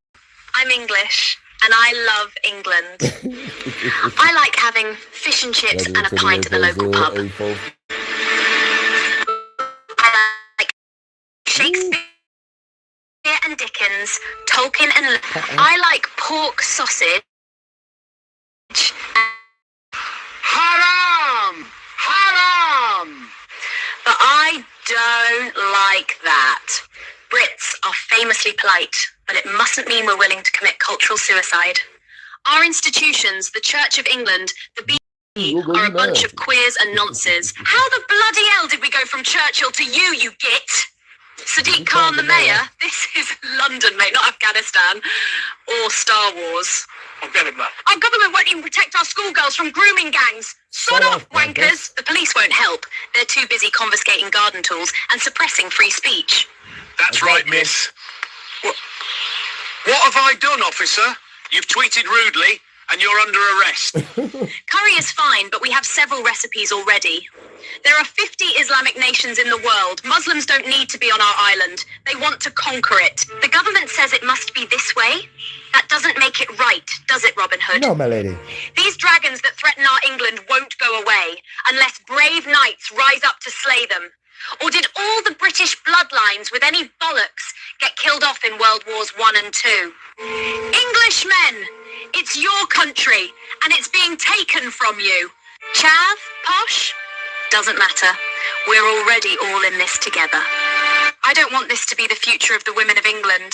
I'm English, and I love England. I like having fish and chips and a pint at the local pub. I like Shakespeare and Dickens, Tolkien and... I like pork sausage. Haram! Haram! But I don't like that. Brits are famously polite, but it mustn't mean we're willing to commit cultural suicide. Our institutions, the Church of England, the BBC, are a bunch of queers and nonces. How the bloody hell did we go from Churchill to you git? Sadiq Khan, the mayor? This is London, mate, not Afghanistan. Or Star Wars. I'll get him, man. Our government won't even protect our schoolgirls from grooming gangs. Sod off, wankers. The police won't help. They're too busy confiscating garden tools and suppressing free speech. That's right, miss. What have I done, officer? You've tweeted rudely, and you're under arrest. Curry is fine, but we have several recipes already. There are 50 Islamic nations in the world. Muslims don't need to be on our island. They want to conquer it. The government says it must be this way. That doesn't make it right, does it, Robin Hood? No, my lady. These dragons that threaten our England won't go away unless brave knights rise up to slay them. Or did all the British bloodlines with any bollocks get killed off in World Wars I and II? Englishmen, it's your country, and it's being taken from you. Chav, posh, doesn't matter. We're already all in this together. I don't want this to be the future of the women of England,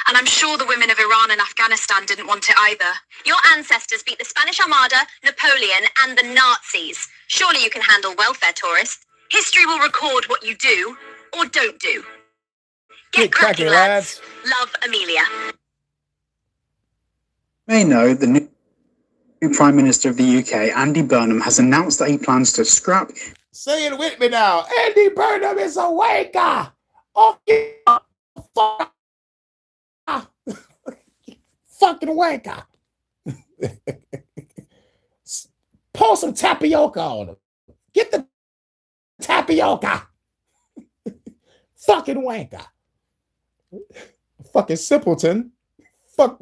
and I'm sure the women of Iran and Afghanistan didn't want it either. Your ancestors beat the Spanish Armada, Napoleon, and the Nazis. Surely you can handle welfare tourists. History will record what you do or don't do. Get cracking, lads. Love, Amelia. May know the new Prime Minister of the UK, Andy Burnham, has announced that he plans to scrap... Say it with me now. Andy Burnham is a wanker. Fucking wanker. Pour some tapioca on him. Get the tapioca. Fucking wanker. Fucking simpleton. Fuck.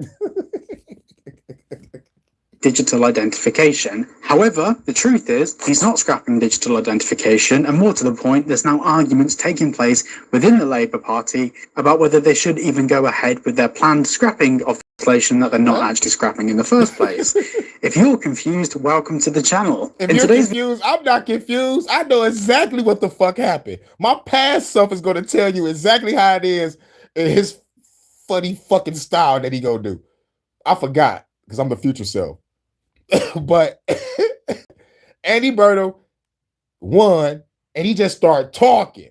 Digital identification. However, the truth is, he's not scrapping digital identification, and more to the point, there's now arguments taking place within the Labour Party about whether they should even go ahead with their planned scrapping of legislation that they're not actually scrapping in the first place. If you're confused, welcome to the channel. If you're confused, I'm not confused. I know exactly what the fuck happened. My past self is going to tell you exactly how it is in his funny fucking style that he gonna do. I forgot because I'm the future self. But Andy Burnham won, and he just started talking.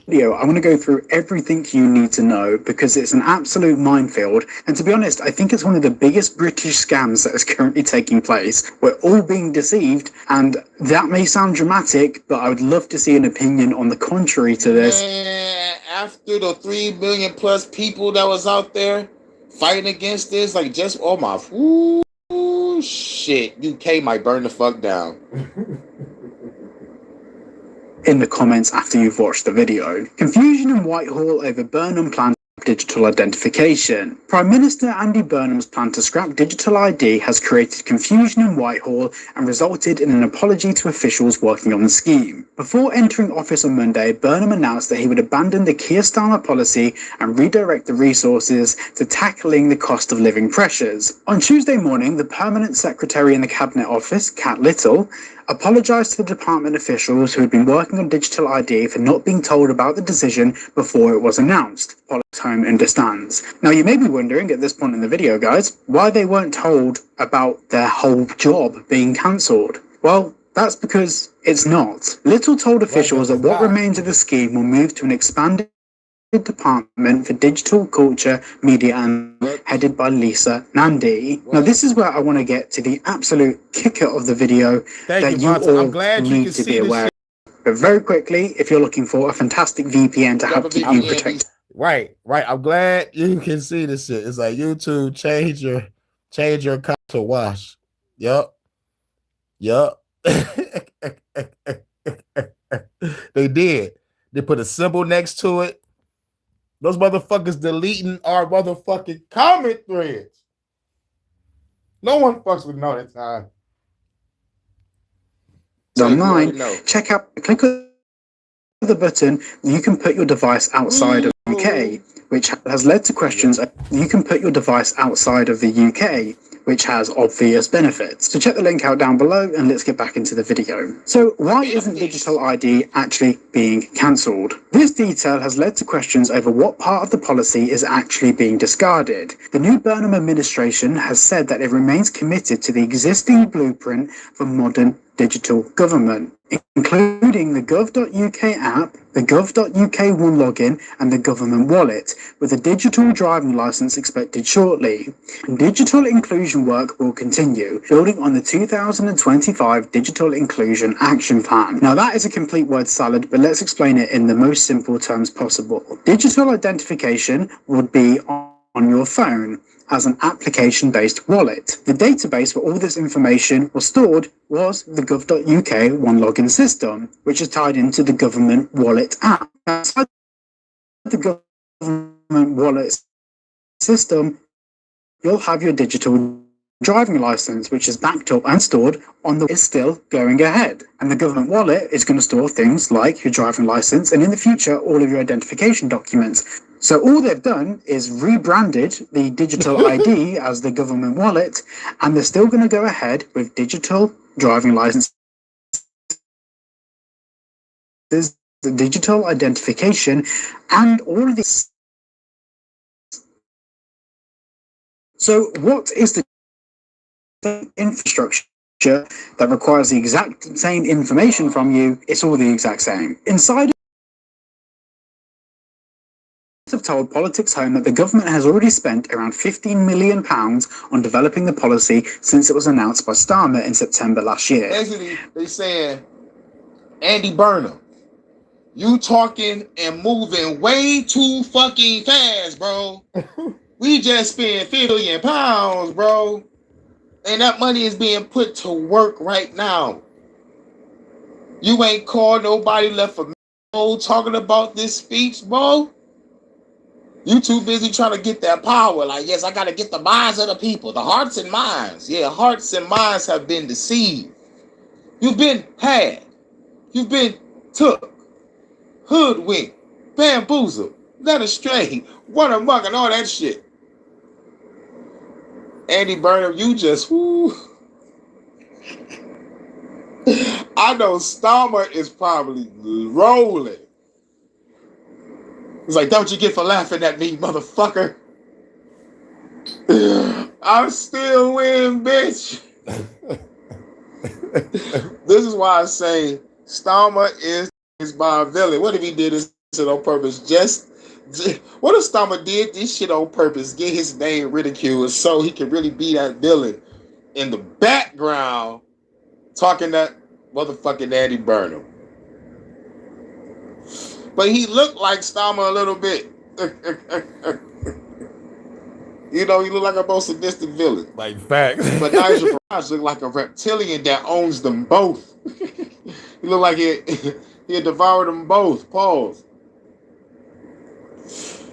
video, I want to go through everything you need to know because it's an absolute minefield. And to be honest, I think it's one of the biggest British scams that is currently taking place. We're all being deceived, and that may sound dramatic, but I would love to see an opinion on the contrary to this. Man, after the 3 million plus people that was out there fighting against this, like just oh my shit, UK might burn the fuck down. In the comments after you've watched the video. Confusion in Whitehall over Burnham plan digital identification. Prime Minister Andy Burnham's plan to scrap digital ID has created confusion in Whitehall and resulted in an apology to officials working on the scheme. Before entering office on Monday, Burnham announced that he would abandon the Keir Starmer policy and redirect the resources to tackling the cost of living pressures. On Tuesday morning, the Permanent Secretary in the Cabinet Office, Kat Little, apologised to the department officials who had been working on digital ID for not being told about the decision before it was announced. Politics Home understands. Now you may be wondering at this point in the video, guys, why they weren't told about their whole job being cancelled. Well, that's because it's not. Little told officials that what remains of the scheme will move to an expanded department for digital culture, media and headed by Lisa Nandy. Now this is where I want to get to the absolute kicker of the video that you all need to be aware of. But very quickly, if you're looking for a fantastic VPN to help keep you protected. Right. I'm glad you can see this shit. It's like YouTube change your account to wash. Yup. They did. They put a symbol next to it. Those motherfuckers deleting our motherfucking comment threads. No one fucks with know that time. Online, check out, click on the button. You can put your device outside of the UK, which has led to questions. You can put your device outside of the UK, which has obvious benefits. So check the link out down below and let's get back into the video. So why isn't digital ID actually being cancelled? This detail has led to questions over what part of the policy is actually being discarded. The new Burnham administration has said that it remains committed to the existing blueprint for modern digital government, including the gov.uk app, the gov.uk One login, and the government wallet, with a digital driving licence expected shortly. Digital inclusion work will continue, building on the 2025 Digital Inclusion Action Plan. Now that is a complete word salad, but let's explain it in the most simple terms possible. Digital identification would be on your phone as an application-based wallet. The database where all this information was stored was the gov.uk One login system, which is tied into the government wallet app. Outside the government wallet system, you'll have your digital driving license, which is backed up and stored on the is still going ahead. And the government wallet is going to store things like your driving license and in the future all of your identification documents. So all they've done is rebranded the digital ID as the government wallet, and they're still going to go ahead with digital driving license, the digital identification, and all of these. So what is the infrastructure that requires the exact same information from you? It's all the exact same. Inside have told Politics Home that the government has already spent around £15 million on developing the policy since it was announced by Starmer in September last year. Basically, they saying, Andy Burnham, you talking and moving way too fucking fast, bro. We just spent £50 million, bro. And that money is being put to work right now. You ain't called nobody left for talking about this speech, bro. You too busy trying to get that power. Like, yes, I got to get the minds of the people, the hearts and minds. Yeah, hearts and minds have been deceived. You've been had. You've been took, hoodwinked, bamboozled, led astray, run amok, and all that shit. Andy Burnham, you just, whoo. I know Starmer is probably rolling. It's like, don't you get for laughing at me, motherfucker. I still win, bitch. This is why I say Starmer is by a villain. What if he did his it on purpose. Just what if Stama did this shit on purpose? Get his name ridiculed so he can really be that villain in the background, talking that motherfucking Andy Burnham. But he looked like Stama a little bit. You know, he looked like a most sadistic villain. Like facts. But Nigel Farage looked like a reptilian that owns them both. He looked like he had devoured them both. Pause.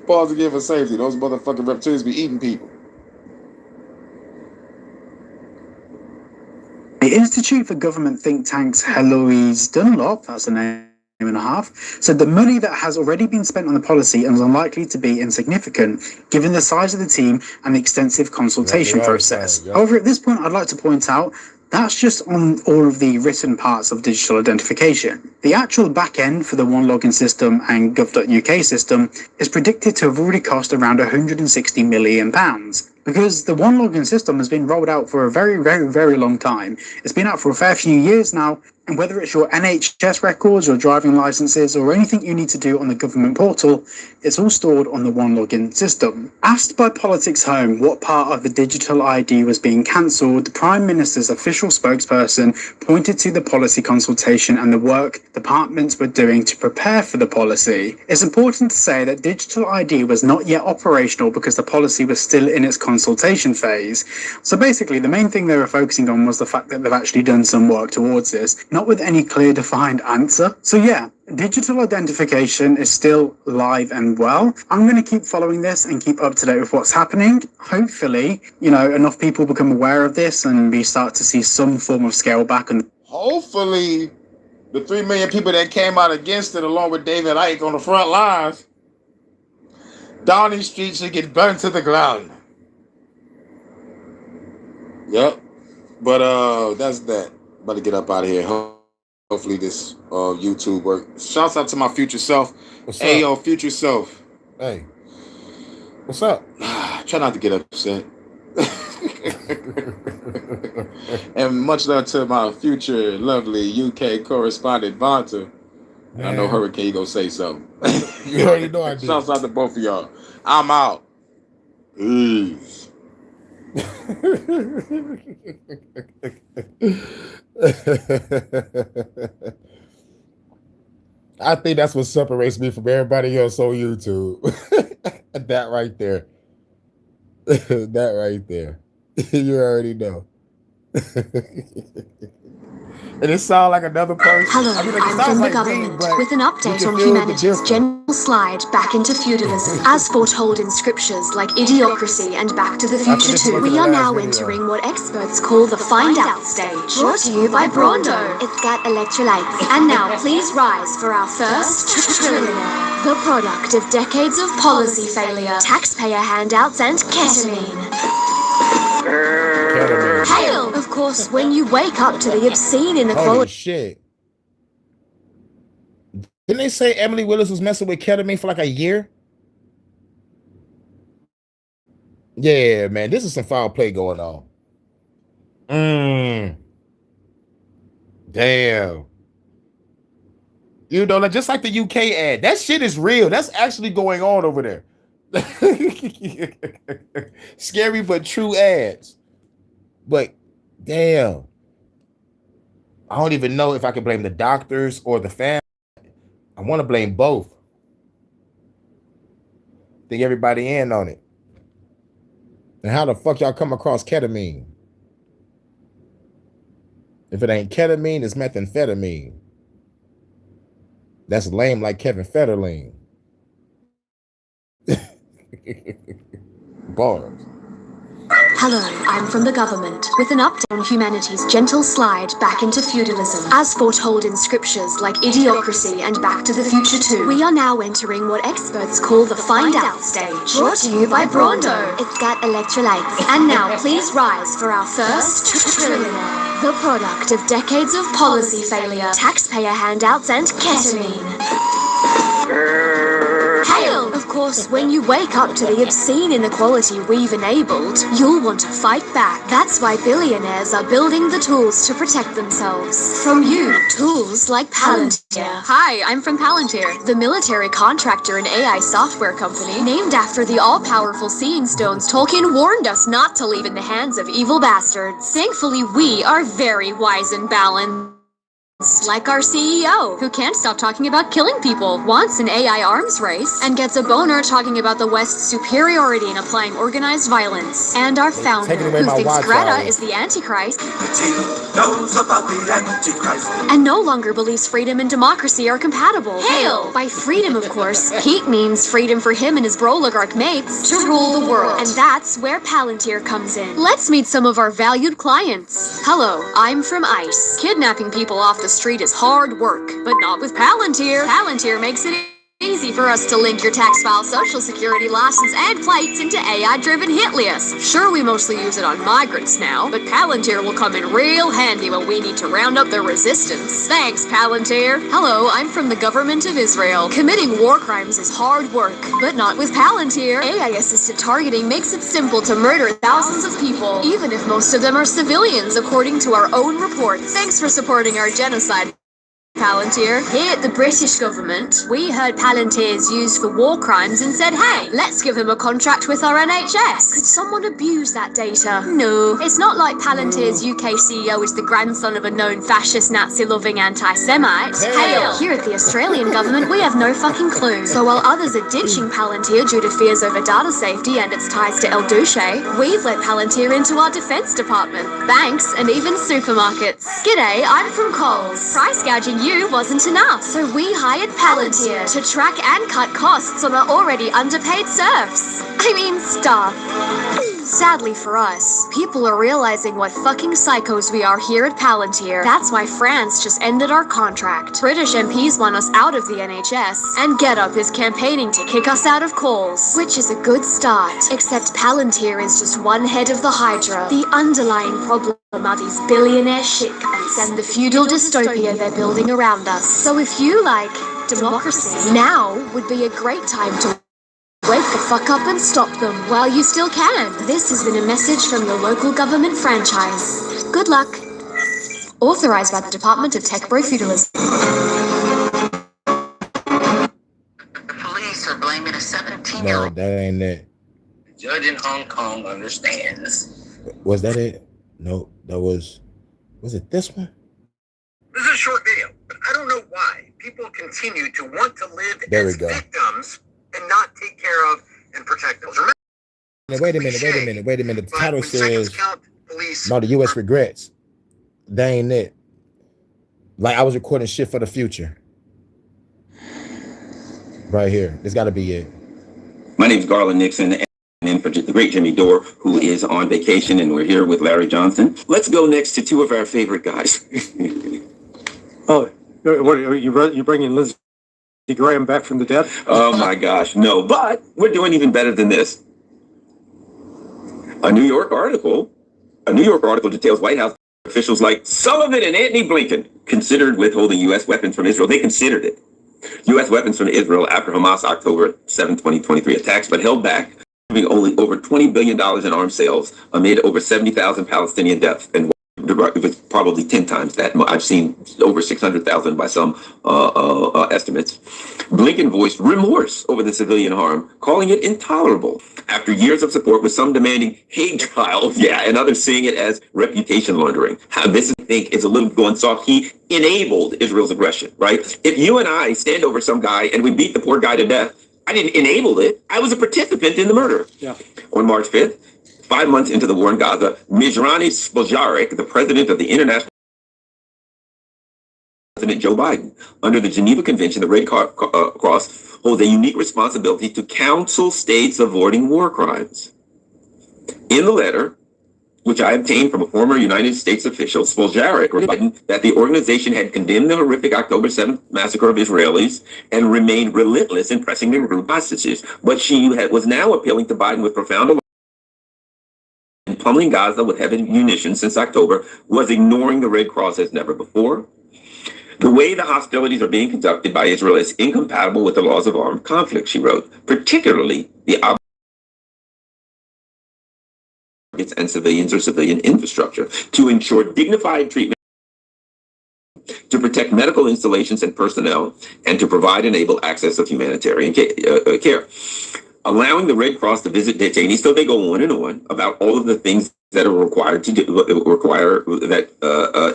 Pause again for safety. Those motherfucking reptilians be eating people. The Institute for Government Think Tanks Heloise Dunlop, that's a name and a half, said the money that has already been spent on the policy is unlikely to be insignificant, given the size of the team and the extensive consultation process. However, at this point, I'd like to point out that's just on all of the written parts of digital identification. The actual back end for the One Login system and gov.uk system is predicted to have already cost around £160 million. Because the One Login system has been rolled out for a very, very, very long time. It's been out for a fair few years now, and whether it's your NHS records or driving licenses or anything you need to do on the government portal, it's all stored on the One Login system. Asked by Politics Home what part of the digital ID was being cancelled, the Prime Minister's official spokesperson pointed to the policy consultation and the work departments were doing to prepare for the policy. It's important to say that digital ID was not yet operational because the policy was still in its consultation phase. So basically, the main thing they were focusing on was the fact that they've actually done some work towards this, not with any clear defined answer. So yeah, digital identification is still live and well. I'm going to keep following this and keep up to date with what's happening. Hopefully, enough people become aware of this and we start to see some form of scale back. And hopefully, the 3 million people that came out against it, along with David Icke on the front lines, Downing Street should get burned to the ground. Yep. But that's that. About to get up out of here. Hopefully this YouTube works. Shouts out to my future self. What's hey, up? Yo, future self. Hey. What's up? Try not to get upset. And much love to my future lovely UK correspondent, Vonta. And I know Hurricane, you gonna say something. You already know I did. Shouts out to both of y'all. I'm out. Peace. I think that's what separates me from everybody else on YouTube. That right there. That right there. You already know. And it sounds like another person. Hello, I'm from the government with an update on humanity's general slide back into feudalism. As foretold in scriptures like Idiocracy and Back to the Future 2, we are now entering what experts call the find out stage. Brought to you by Brondo. It's got electrolytes. And now please rise for our first trillionaire. The product of decades of policy failure, taxpayer handouts and ketamine. Hail! Of course, when you wake up to the obscene inequality. Holy shit. Didn't they say Emily Willis was messing with ketamine for like a year? Yeah, man, this is some foul play going on. Damn. Like just like the UK ad, that shit is real. That's actually going on over there. Scary but true ads. But damn, I don't even know if I can blame the doctors or the family. I want to blame both. Think everybody in on it. And how the fuck y'all come across ketamine? If it ain't ketamine, it's methamphetamine. That's lame like Kevin Federline. Bars. Hello, I'm from the government with an update on humanity's gentle slide back into feudalism. As foretold in scriptures like Idiocracy and Back to the Future 2, we are now entering what experts call the find out stage. Brought to you by Brondo. It's got electrolytes. And now please rise for our first trillionaire. The product of decades of policy failure, taxpayer handouts and ketamine. Hail! Of course, when you wake up to the obscene inequality we've enabled, you'll want to fight back. That's why billionaires are building the tools to protect themselves. From you, tools like Palantir. Hi, I'm from Palantir, the military contractor and AI software company named after the all-powerful Seeing Stones Tolkien warned us not to leave in the hands of evil bastards. Thankfully, we are very wise and balanced. Like our CEO, who can't stop talking about killing people, wants an AI arms race, and gets a boner talking about the West's superiority in applying organized violence. And our founder, who thinks Greta is the Antichrist, and no longer believes freedom and democracy are compatible. Hail! By freedom, of course, Pete means freedom for him and his broligarch mates to rule the world. And that's where Palantir comes in. Let's meet some of our valued clients. Hello, I'm from ICE. Kidnapping people off the street is hard work, but not with Palantir. Palantir makes it easy for us to link your tax file, social security license, and plates into AI-driven hit lists. Sure, we mostly use it on migrants now, but Palantir will come in real handy when we need to round up the resistance. Thanks, Palantir. Hello, I'm from the government of Israel. Committing war crimes is hard work, but not with Palantir. AI-assisted targeting makes it simple to murder thousands of people, even if most of them are civilians, according to our own reports. Thanks for supporting our genocide, Palantir. Here at the British government, we heard Palantir's used for war crimes and said, hey, let's give him a contract with our NHS. Could someone abuse that data? No. It's not like Palantir's UK CEO is the grandson of a known fascist, Nazi-loving anti-Semite. Hail! Here at the Australian government, we have no fucking clue. So while others are ditching Palantir due to fears over data safety and its ties to El Duce, we've let Palantir into our defense department, banks, and even supermarkets. G'day, I'm from Coles. Price gouging you wasn't enough, so we hired Palantir to track and cut costs on our already underpaid serfs. I mean, staff. Sadly for us, people are realizing what fucking psychos we are here at Palantir. That's why France just ended our contract. British MPs want us out of the NHS, and GetUp is campaigning to kick us out of Coles, which is a good start. Except Palantir is just one head of the Hydra. The underlying problem are these billionaire shitcoins and the feudal dystopia they're building around us. So if you like democracy, now would be a great time to wake the fuck up and stop them while you still can. This has been a message from your local government franchise. Good luck. Authorized by the Department of Tech Bro Feudalism. Police are blaming a 17-year-old. No, that ain't it. The judge in Hong Kong understands. Was that it? No, that was it this one? This is a short video, but I don't know why people continue to want to live as victims and not take care of and protect those. Wait a minute. The title says, no, the U.S. regrets. That ain't it. Like I was recording shit for the future. Right here. This got to be it. My name's Garland Nixon, and for the great Jimmy Dore, who is on vacation, and we're here with Larry Johnson. Let's go next to two of our favorite guys. Oh, what are you bringing Lindsey Graham back from the dead? Oh my gosh, no, but we're doing even better than this. A New York article details White House officials like Sullivan and Antony Blinken considered withholding U.S. weapons from Israel. They considered it. U.S. weapons from Israel after Hamas October 7, 2023 attacks, but held back, leaving only over $20 billion in arms sales amid over 70,000 Palestinian deaths. And it was probably 10 times that. I've seen over 600,000 by some estimates. Blinken voiced remorse over the civilian harm, calling it intolerable. After years of support, with some demanding hate trials, and others seeing it as reputation laundering. How this, I think, is a little going soft. He enabled Israel's aggression, right? If you and I stand over some guy and we beat the poor guy to death, I didn't enable it. I was a participant in the murder. Yeah. On March 5th, 5 months into the war in Gaza, Mijrani Spojarek, the president of the International President Joe Biden, under the Geneva Convention, the Red Cross holds a unique responsibility to counsel states avoiding war crimes. In the letter, which I obtained from a former United States official, Spojarek, Biden, that the organization had condemned the horrific October 7th massacre of Israelis and remained relentless in pressing their group hostages. But she was now appealing to Biden with profound alarm. Pummeling Gaza with heavy munitions since October, was ignoring the Red Cross as never before. The way the hostilities are being conducted by Israel is incompatible with the laws of armed conflict, she wrote, particularly the targets and civilians or civilian infrastructure to ensure dignified treatment, to protect medical installations and personnel, and to provide and enable access of humanitarian care. Allowing the Red Cross to visit detainees, so they go on and on about all of the things that are required to do,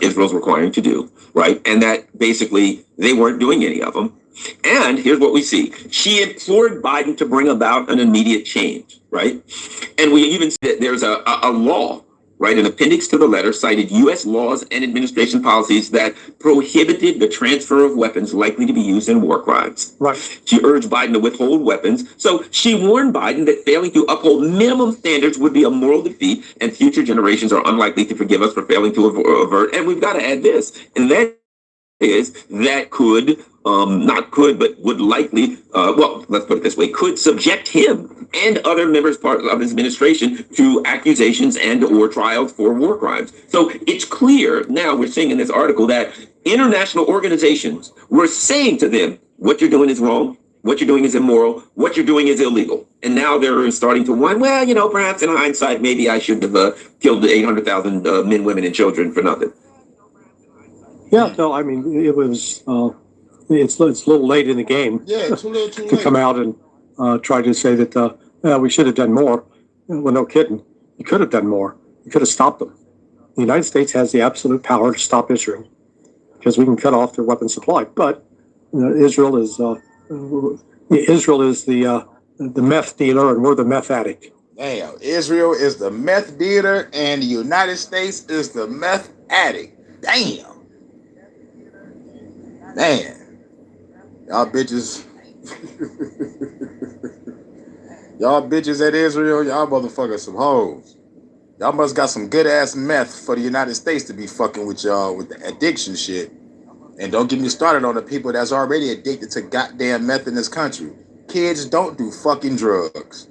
Israel's requiring to do, right? And that basically they weren't doing any of them. And here's what we see. She implored Biden to bring about an immediate change, right? And we even see that there's a law, right? An appendix to the letter cited U.S. laws and administration policies that prohibited the transfer of weapons likely to be used in war crimes. Right. She urged Biden to withhold weapons. So she warned Biden that failing to uphold minimum standards would be a moral defeat, and future generations are unlikely to forgive us for failing to avert. And we've got to add this, and that is that but would likely, let's put it this way, could subject him and other members of his administration to accusations and or trials for war crimes. So it's clear now, we're seeing in this article, that international organizations were saying to them, what you're doing is wrong, what you're doing is immoral, what you're doing is illegal. And now they're starting to wonder, well, perhaps in hindsight, maybe I shouldn't have killed the 800,000 men, women, and children for nothing. Yeah, no, I mean, it was, it's a little late in the game. Yeah, too little, to come out and try to say that we should have done more. Well, no kidding. You could have done more. You could have stopped them. The United States has the absolute power to stop Israel because we can cut off their weapon supply. But Israel is the meth dealer, and we're the meth addict. Damn, Israel is the meth dealer, and the United States is the meth addict. Damn. Man, y'all bitches at Israel, y'all motherfuckers some hoes. Y'all must got some good ass meth for the United States to be fucking with y'all with the addiction shit. And don't get me started on the people that's already addicted to goddamn meth in this country. Kids don't do fucking drugs.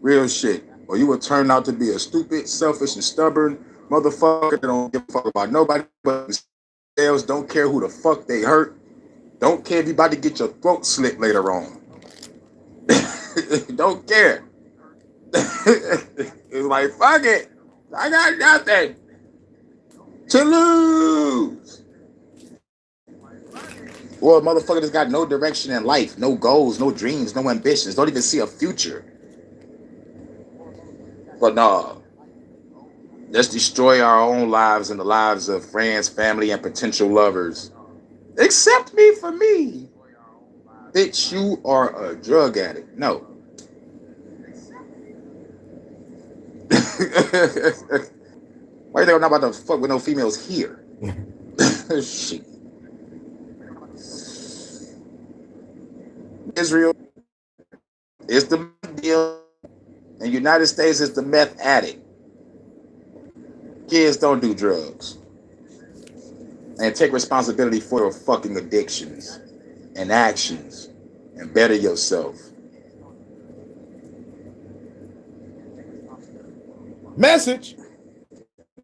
Real shit. Or you will turn out to be a stupid, selfish, and stubborn motherfucker that don't give a fuck about nobody but themselves, don't care who the fuck they hurt, don't care if you about to get your throat slit later on. Don't care. It's like, fuck it. I got nothing to lose. Or a motherfucker that's got no direction in life, no goals, no dreams, no ambitions, don't even see a future. But nah. Let's destroy our own lives and the lives of friends, family, and potential lovers. Accept me for me. Bitch, you are a drug addict. No. Why you think I'm not about to fuck with no females here? Shit. Israel is the meth deal, and United States is the meth addict. Kids don't do drugs. And take responsibility for your fucking addictions and actions and better yourself. Message.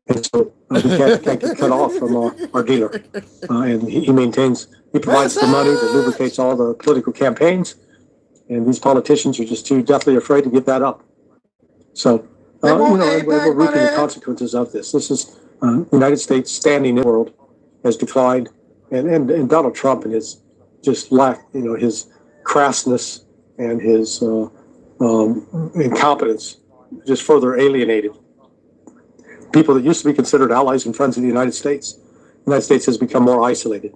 And so we can't get cut off from our dealer. And he provides the money that lubricates all the political campaigns. And these politicians are just too deathly afraid to give that up. So, we're reaping the consequences of this. This is the United States standing in the world has declined. And Donald Trump and his just his crassness and his incompetence just further alienated people that used to be considered allies and friends of the United States. The United States has become more isolated.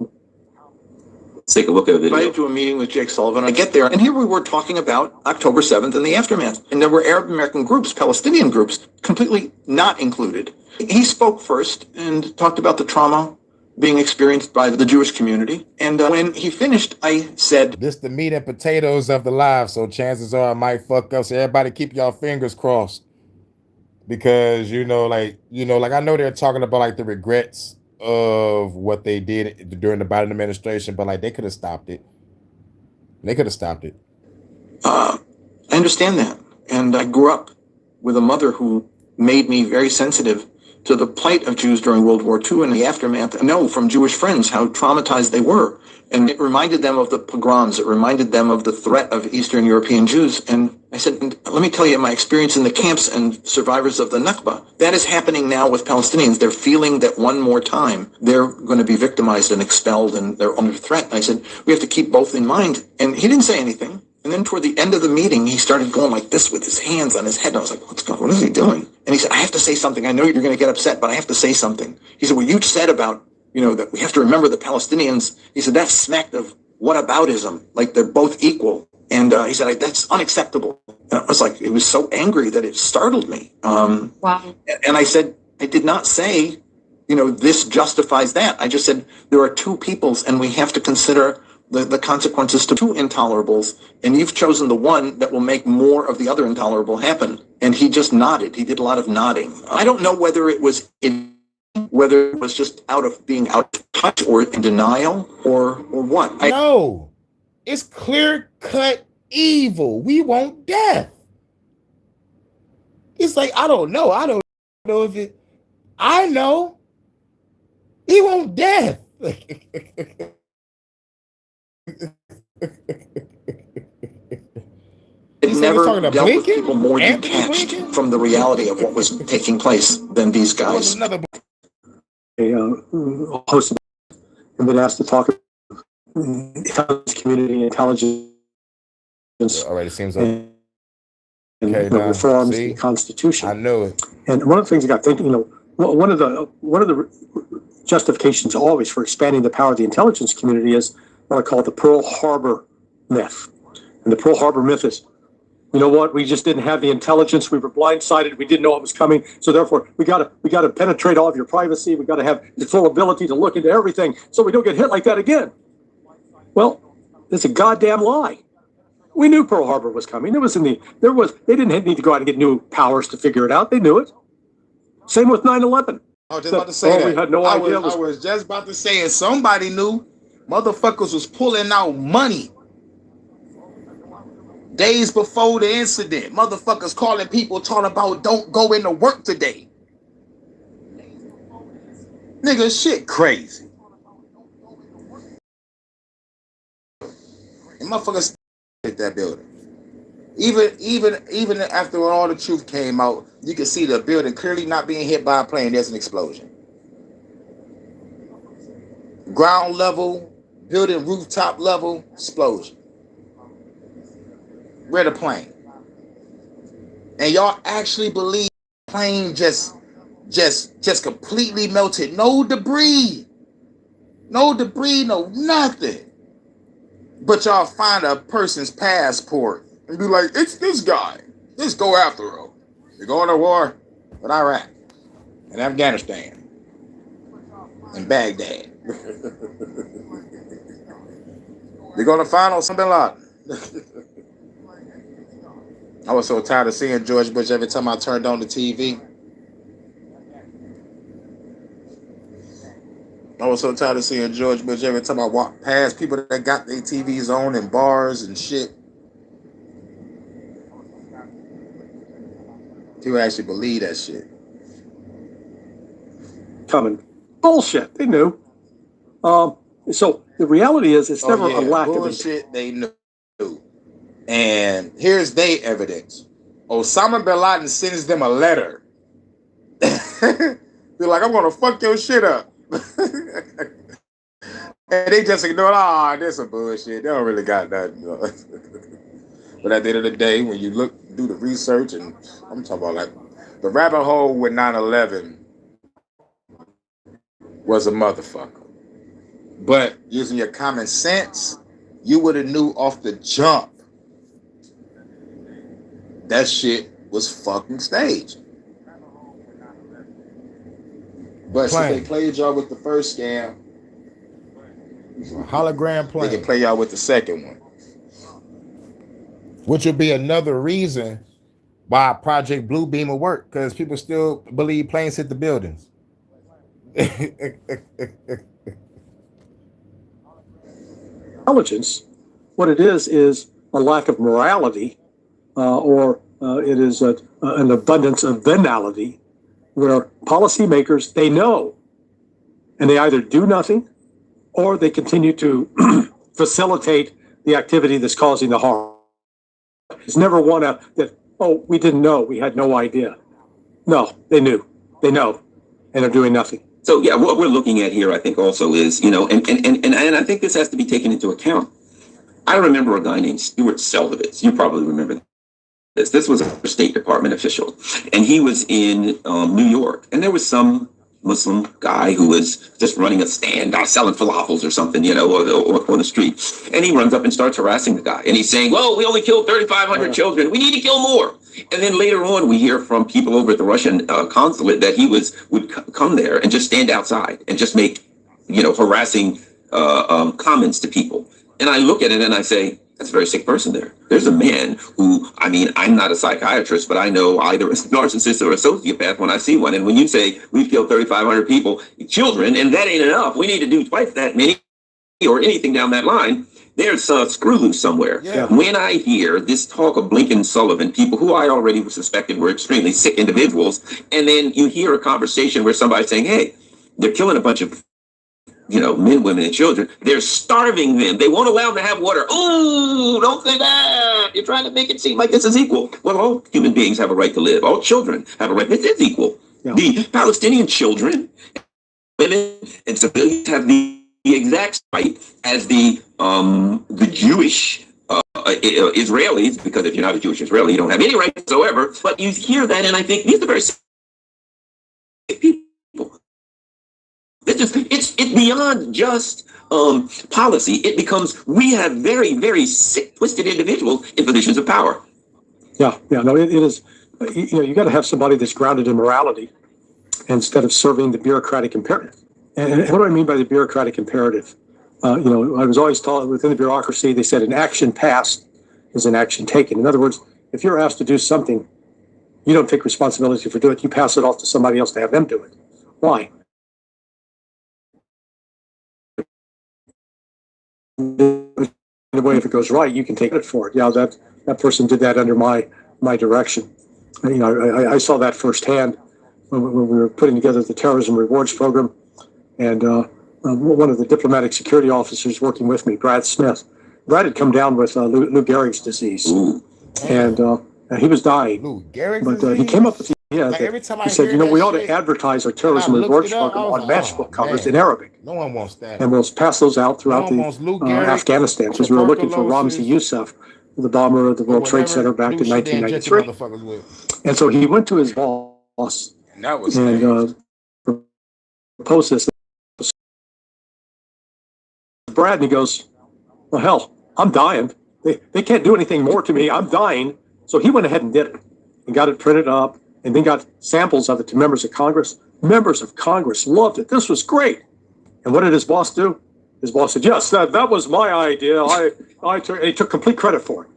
Let's take a look at a video. Invited to a meeting with Jake Sullivan. I get there, and here we were talking about October 7th and the aftermath. And there were Arab American groups, Palestinian groups, completely not included. He spoke first and talked about the trauma being experienced by the Jewish community. And when he finished, I said, "This the meat and potatoes of the live, so chances are I might fuck up. So everybody keep y'all fingers crossed." Because, I know they're talking about like the regrets of what they did during the Biden administration, but like they could have stopped it. I understand that. And I grew up with a mother who made me very sensitive to the plight of Jews during World War II and the aftermath, know from Jewish friends how traumatized they were. And it reminded them of the pogroms. It reminded them of the threat of Eastern European Jews. And I said, let me tell you my experience in the camps and survivors of the Nakba. That is happening now with Palestinians. They're feeling that one more time they're going to be victimized and expelled and they're under threat. And I said, we have to keep both in mind. And he didn't say anything. And then toward the end of the meeting, he started going like this with his hands on his head. And I was like, what is he doing? And he said, I have to say something. I know you're going to get upset, but I have to say something. He said, well, you said about, that we have to remember the Palestinians. He said, that smacked of whataboutism, like they're both equal. And he said, that's unacceptable. And I was like, it was so angry that it startled me. Wow. And I said, I did not say, this justifies that. I just said, there are two peoples and we have to consider the consequences to two intolerables. And you've chosen the one that will make more of the other intolerable happen. And he just nodded. He did a lot of nodding. I don't know whether it was whether it was just being out of touch or in denial or what. No, it's clear-cut evil. We want death. It's like, I don't know if it, I know. He want death. It never dealt with people more detached from the reality of what was taking place than these guys. A host have been asked to talk about intelligence community intelligence. All right, it seems like and the reforms to the Constitution. I know it. And one of the things I got thinking, one of the justifications always for expanding the power of the intelligence community is what I call the Pearl Harbor myth. And the Pearl Harbor myth is, you know what? We just didn't have the intelligence. We were blindsided. We didn't know it was coming. So therefore, we got to penetrate all of your privacy. We got to have the full ability to look into everything, so we don't get hit like that again. Well, it's a goddamn lie. We knew Pearl Harbor was coming. They didn't need to go out and get new powers to figure it out. They knew it. Same with 9/11. I was just about to say that. We had no idea. I was just about to say it. Somebody knew. Motherfuckers was pulling out money days before the incident. Motherfuckers calling people talking about don't go into work today. Nigga, shit crazy. And motherfuckers hit that building. Even after all the truth came out, you can see the building clearly not being hit by a plane. There's an explosion. Ground level, building rooftop level, explosion. Where the plane? And y'all actually believe the plane just completely melted. No debris. No nothing. But y'all find a person's passport and be like, it's this guy. Let's go after him. You're going to war with Iraq and Afghanistan and Baghdad. You're going to find Osama bin Laden. I was so tired of seeing George Bush every time I turned on the TV. I was so tired of seeing George Bush every time I walked past people that got their TVs on in bars and shit. People actually believe that shit. Coming. Bullshit. They knew. So the reality is it's never a lack of bullshit. They knew. And here's their evidence. Osama bin Laden sends them a letter. They're like, I'm going to fuck your shit up. And they just ignore, this is bullshit. They don't really got nothing. But at the end of the day, when you do the research, and I'm talking about like the rabbit hole with 9/11 was a motherfucker. But using your common sense, you would have knew off the jump that shit was fucking staged. But since they played y'all with the first scam, hologram plane, they can play y'all with the second one. Which would be another reason why Project Bluebeam will work, because people still believe planes hit the buildings. Intelligence, what it is a lack of morality, or it is an abundance of venality, where policymakers, they know, and they either do nothing or they continue to facilitate the activity that's causing the harm. It's never one that, oh, we didn't know, we had no idea. No, they knew, they know, and they're doing nothing. So yeah, what we're looking at here, I think also is, and I think this has to be taken into account. I remember a guy named Stuart Selvovitz. You probably remember this. This was a State Department official, and he was in New York, and there was some Muslim guy who was just running a stand, selling falafels or something, or on the street. And he runs up and starts harassing the guy. And he's saying, well, we only killed 3,500 children. We need to kill more. And then later on, we hear from people over at the Russian consulate that he would come there and just stand outside and just make, harassing comments to people. And I look at it and I say, that's a very sick person there. There's a man who, I'm not a psychiatrist, but I know either a narcissist or a sociopath when I see one. And when you say we've killed 3,500 people, children, and that ain't enough, we need to do twice that many or anything down that line, there's a screw loose somewhere. Yeah. When I hear this talk of Blinken Sullivan, people who I already suspected were extremely sick individuals, and then you hear a conversation where somebody's saying, hey, they're killing a bunch of men, women, and children. They're starving them. They won't allow them to have water. Ooh, don't say that. You're trying to make it seem like this is equal. Well, all human beings have a right to live. All children have a right. This is equal. Yeah. The Palestinian children, women, and civilians have the exact right as the Jewish Israelis, because if you're not a Jewish Israeli, you don't have any right whatsoever. But you hear that, and I think these are very sick people. It's beyond just policy. It becomes we have very, very sick, twisted individuals in positions of power. Yeah, no, it is. You got to have somebody that's grounded in morality instead of serving the bureaucratic imperative. And what do I mean by the bureaucratic imperative? I was always taught within the bureaucracy, they said an action passed is an action taken. In other words, if you're asked to do something, you don't take responsibility for doing it. You pass it off to somebody else to have them do it. Why? In a way, if it goes right, you can take it for it. Yeah, that person did that under my direction. I saw that firsthand when we were putting together the terrorism rewards program, and one of the diplomatic security officers working with me, Brad Smith, Brad had come down with Lou Gehrig's disease, and he was dying. Lou Gehrig's but disease? he came up with the idea Like, that every time I he said, hear that we ought shit, to advertise our terrorism and I rewards looked it up, program I was on like, matchbook oh, covers man. in Arabic. No one wants that. And we'll pass those out throughout No one wants Lou Gehrig, Afghanistan, because we were looking for Ramzi tuberculosis, Youssef, the bomber of the World Trade Center back in new shit they inject 1993. motherfuckers with. And so he went to his boss And that was and proposed this. Brad, and he goes, well, hell, I'm dying. They can't do anything more to me. I'm dying. So he went ahead and did it and got it printed up and then got samples of it to members of Congress. Members of Congress loved it. This was great. And what did his boss do? His boss said, yes, that was my idea. He took complete credit for it,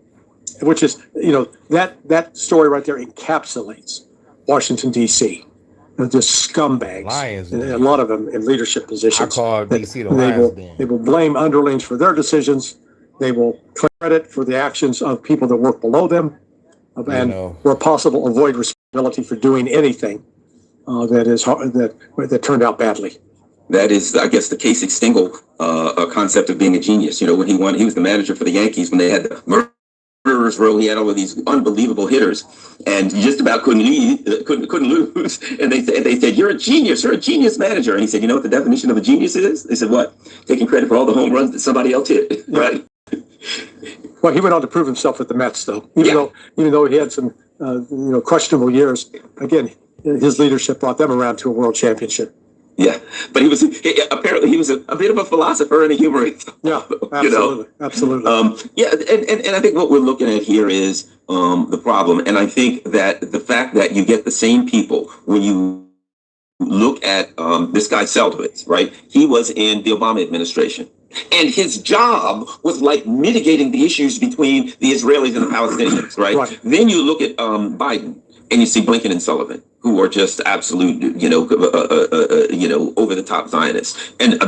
which is, that story right there encapsulates Washington, D.C. Just scumbags. Lions, and a lot of them in leadership positions. I call D.C. the Lions Den. They will blame underlings for their decisions. They will credit for the actions of people that work below them, and where possible, avoid responsibility for doing anything that turned out badly. That is, I guess, the Casey Stengel concept of being a genius. When he was the manager for the Yankees when they had the murderers row. He had all of these unbelievable hitters, and you just about couldn't lose. And they said, "You're a genius. You're a genius manager." And he said, "You know what the definition of a genius is?" They said, "What? Taking credit for all the home runs that somebody else hit." Right. Well, he went on to prove himself with the Mets, though. Even though he had some questionable years, again, his leadership brought them around to a world championship. Yeah, but he was a bit of a philosopher and a humorist. Yeah, absolutely, absolutely. And I think what we're looking at here is the problem, and I think that the fact that you get the same people when you look at this guy Selvovitz, right? He was in the Obama administration, and his job was like mitigating the issues between the Israelis and the Palestinians, right? Then you look at Biden, and you see Blinken and Sullivan, who are just absolute, over the top Zionists. And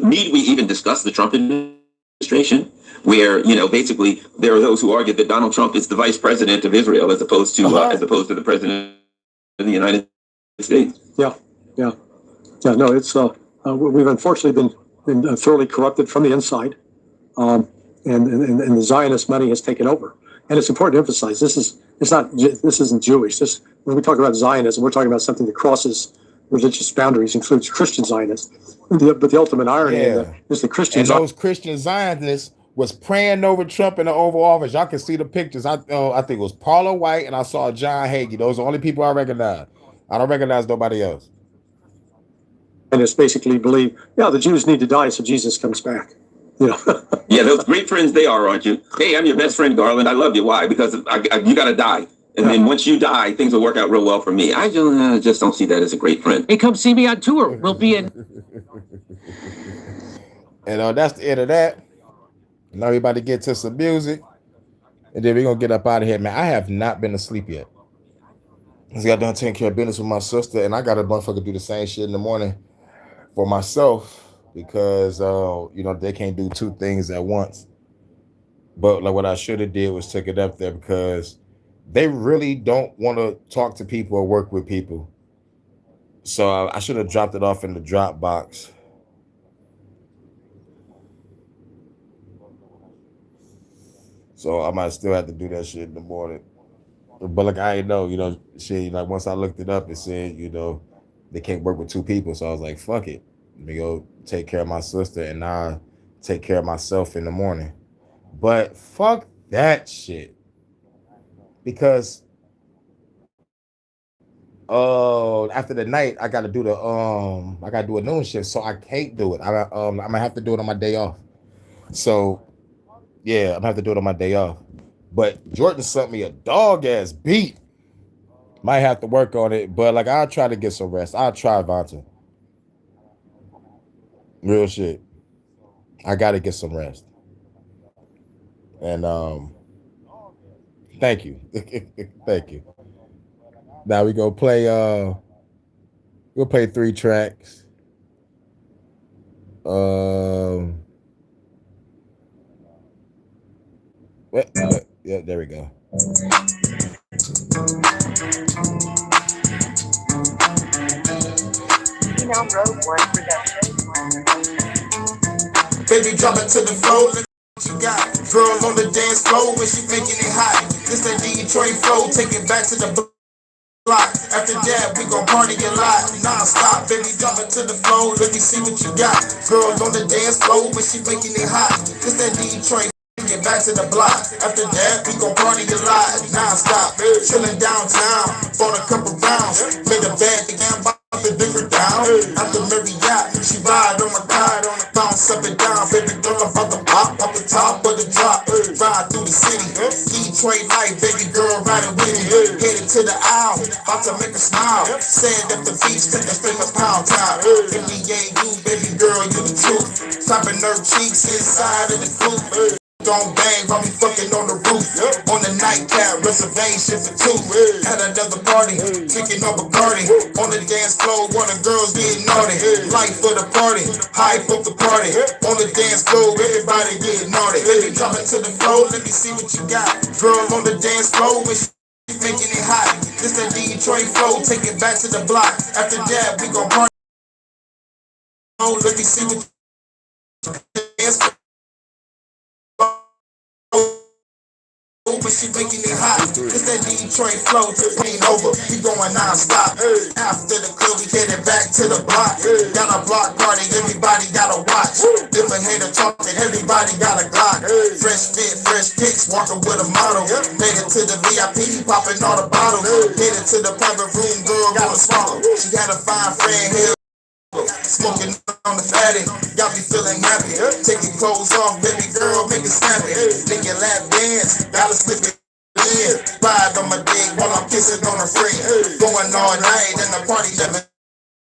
need we even discuss the Trump administration, where basically there are those who argue that Donald Trump is the vice president of Israel as opposed to the president of the United States. Yeah. No, it's we've unfortunately been thoroughly corrupted from the inside, and the Zionist money has taken over. And it's important to emphasize this isn't Jewish. When we talk about Zionism, we're talking about something that crosses religious boundaries, includes Christian Zionists. But the ultimate irony is the Christians. And those Christian Zionists was praying over Trump in the Oval Office. Y'all can see the pictures. I think it was Paula White and I saw John Hagee. Those are the only people I recognize. I don't recognize nobody else. And it's basically believe, the Jews need to die so Jesus comes back. Yeah, those great friends they are, aren't you? Hey, I'm your best friend, Garland. I love you. Why? Because you got to die. And then once you die, things will work out real well for me. I just don't see that as a great friend. Hey, come see me on tour. We'll be in. And that's the end of that. Now everybody get to some music. And then we're going to get up out of here, man. I have not been asleep yet. I got done taking care of business with my sister. And I got a motherfucker do the same shit in the morning for myself. Because, they can't do two things at once. But like what I should have did was took it up there because they really don't want to talk to people or work with people. So I should have dropped it off in the Dropbox. So I might still have to do that shit in the morning. But like I know, shit, like once I looked it up, it said, they can't work with two people. So I was like, fuck it. Let me go take care of my sister and I'll take care of myself in the morning. But fuck that shit. Because after the night, I gotta do a noon shift, so I can't do it. I'm gonna have to do it on my day off. So yeah, I'm gonna have to do it on my day off. But Jordan sent me a dog ass beat. Might have to work on it, but like I'll try to get some rest. I'll try, Vonta. Real shit. I gotta get some rest. And thank you. Thank you. Now we go play we'll play 3 tracks. Yeah, there we go. Email Rogue One Production. Baby, drop it to the floor. Look what you got. Girl on the dance floor when she making it hot. This that Detroit flow. Take it back to the block. After that, we gon' party a lot. Non-stop. Baby, drop it to the floor. Let me see what you got. Girl on the dance floor when she making it hot. This that Detroit. Get back to the block. After that, we gon' party a lot. Non-stop. Chillin' downtown. Bought a couple rounds. Made a bad again. The digger down, after Marriott, she ride on my ride on the bounce up and down, baby girl about to pop off the top of the drop, ride through the city, Detroit life, baby girl riding with me, headed to the aisle, about to make her smile, sand up the beach, take a famous pound town, NBA you, baby girl, you the truth, topping her cheeks inside of the coupe. Don't bang while we fucking on the roof. On the nightcap, reservation for 2. At another party, drinking on Bacardi. On the dance floor, one of the girls getting naughty. Life for the party, hype up the party. On the dance floor, everybody getting naughty. Baby, drop it to the floor, let me see what you got. Girl on the dance floor, when she making it hot. This that Detroit flow, take it back to the block. After that, we gon' party. Let me see what you dance floor. But she making it hot. It's that Detroit flow to paint over. We going non-stop. After the club, we headed back to the block. Got a block party, everybody gotta watch. If a hater talking, everybody got a Glock. Fresh fit, fresh kicks, walking with a model. Made it to the VIP, popping all the bottles. Headed to the private room, girl wanna swallow. She had a fine friend here. Smoking on the fatty, got me feeling happy. Take your clothes off, baby girl, make it snappy. Make your lap dance, gotta slip it in. Ride on my dick while I'm kissing on her friend. Going all night and the party never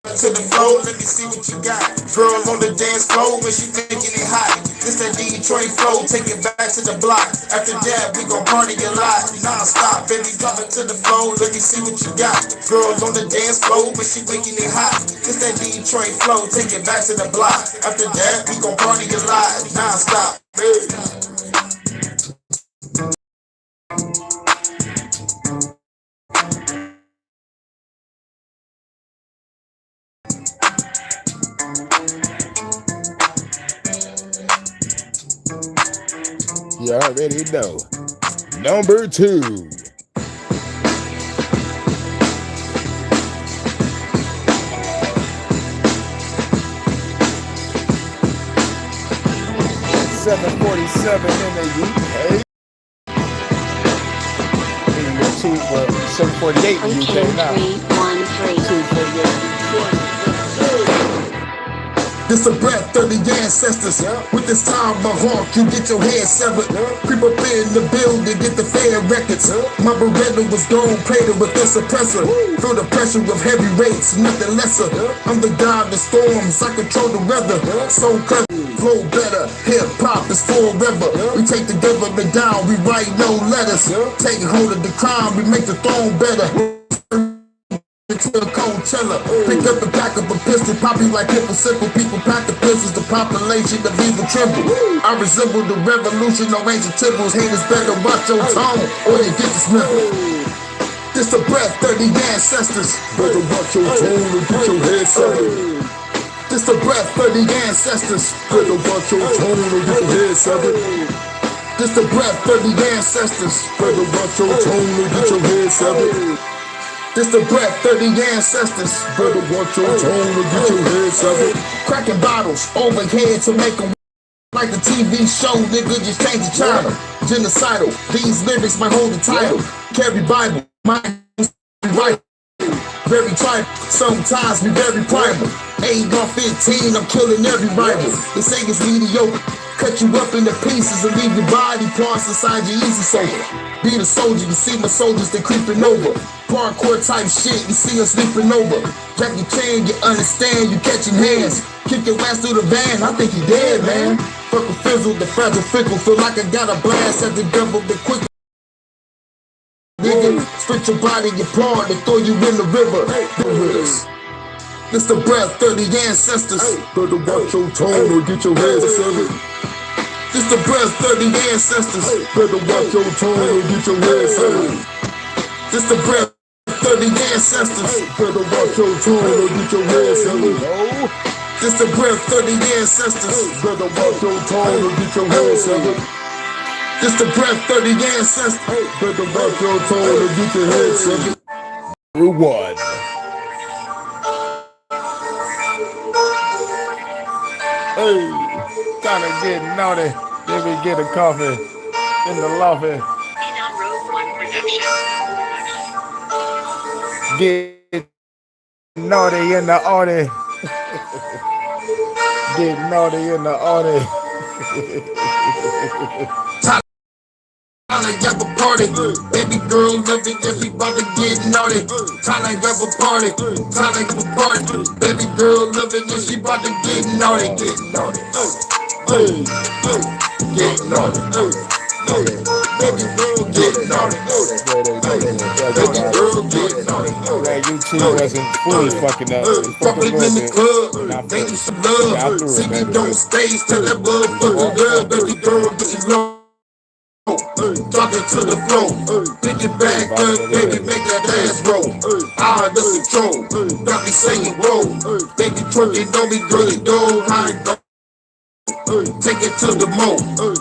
to the floor, let me see what you got. Girl on the dance floor when she making it hot. This that Detroit flow, take it back to the block. After that, we gon' party a lot. Non-stop, baby, drop it to the floor, let me see what you got. Girl on the dance floor when she making it hot. This that Detroit flow, take it back to the block. After that, we gon' party a lot. Non-stop, baby. You already know. Number 2. $7.47 in the UK. 7.48 in the UK now. 2.48. This a breath of the ancestors. With this time, my hawk, you get your head severed. Creep up in the building, get the fair records. My Beretta was gone, plated with the suppressor. Feel the pressure of heavy rates, nothing lesser. I'm the god of storms, I control the weather. So clever, flow better. Hip hop is forever. We take the government down, we write no letters. Take hold of the crime, we make the throne better. To a Coachella, pick up the pack of a pistol, poppy like people simple. People pack the pistols, the population of evil tremble. I resemble the revolution of ancient temples. Haters better watch your tone, or you get dismembered. This a breath of the ancestors. Better watch your tone or get your head severed. This a breath of the ancestors. Better watch your tone or get your head severed. This the breath of the ancestors. Better watch your tone or get your head severed. This the breath of the ancestors. Better watch your tone or get your head severed. Cracking bottles overhead to make them like the TV show, nigga, just change the channel. Genocidal, these lyrics might hold the title. Carry Bible, my right. Very tribal, sometimes be very primal. 8 on 15, I'm killing every rival. They say it's mediocre. Cut you up into pieces and leave your body parts inside your easy sofa. Be the soldier, you see my soldiers, they creeping over. Parkour type shit, you see us leaping over. Jackie Chan, you understand, you catching hands. Kick your ass through the van, I think you dead, man. Fuck a fizzle, the fragile fickle. Feel like I got a blast at the devil, the quick. Nigga, split your body apart and throw you in the river. This the breath of the ancestors. Better watch your tone or get your head severed. This the breath of the ancestors. Better watch your tone or get your head severed. This the breath of the ancestors. Better watch your tone or get your head severed. This the breath of the ancestors. Better watch your tone or get your head severed. This the breath of the ancestors. Better watch your tone or get your head severed. Reward. Hey, kinda getting naughty. Then we get a coffee in the lobby. Get naughty in the Audi. Get naughty in the Audi. Time to have a party, baby girl love it, everybody get naughty. Time to have a party, time to have a party, baby girl love it, everybody get naughty, get naughty. Get naughty, baby girl get naughty, baby girl get naughty. That YouTube wasn't fully fucking up. Fucking in the club, thank you some love. See me don't stay till that motherfucker love, baby girl get you low. Talking to the flow, pick it back up, baby, make that ass roll. I under control, got me saying roll. Baby twerking on me, girl, you know how it go. Take it to the mo,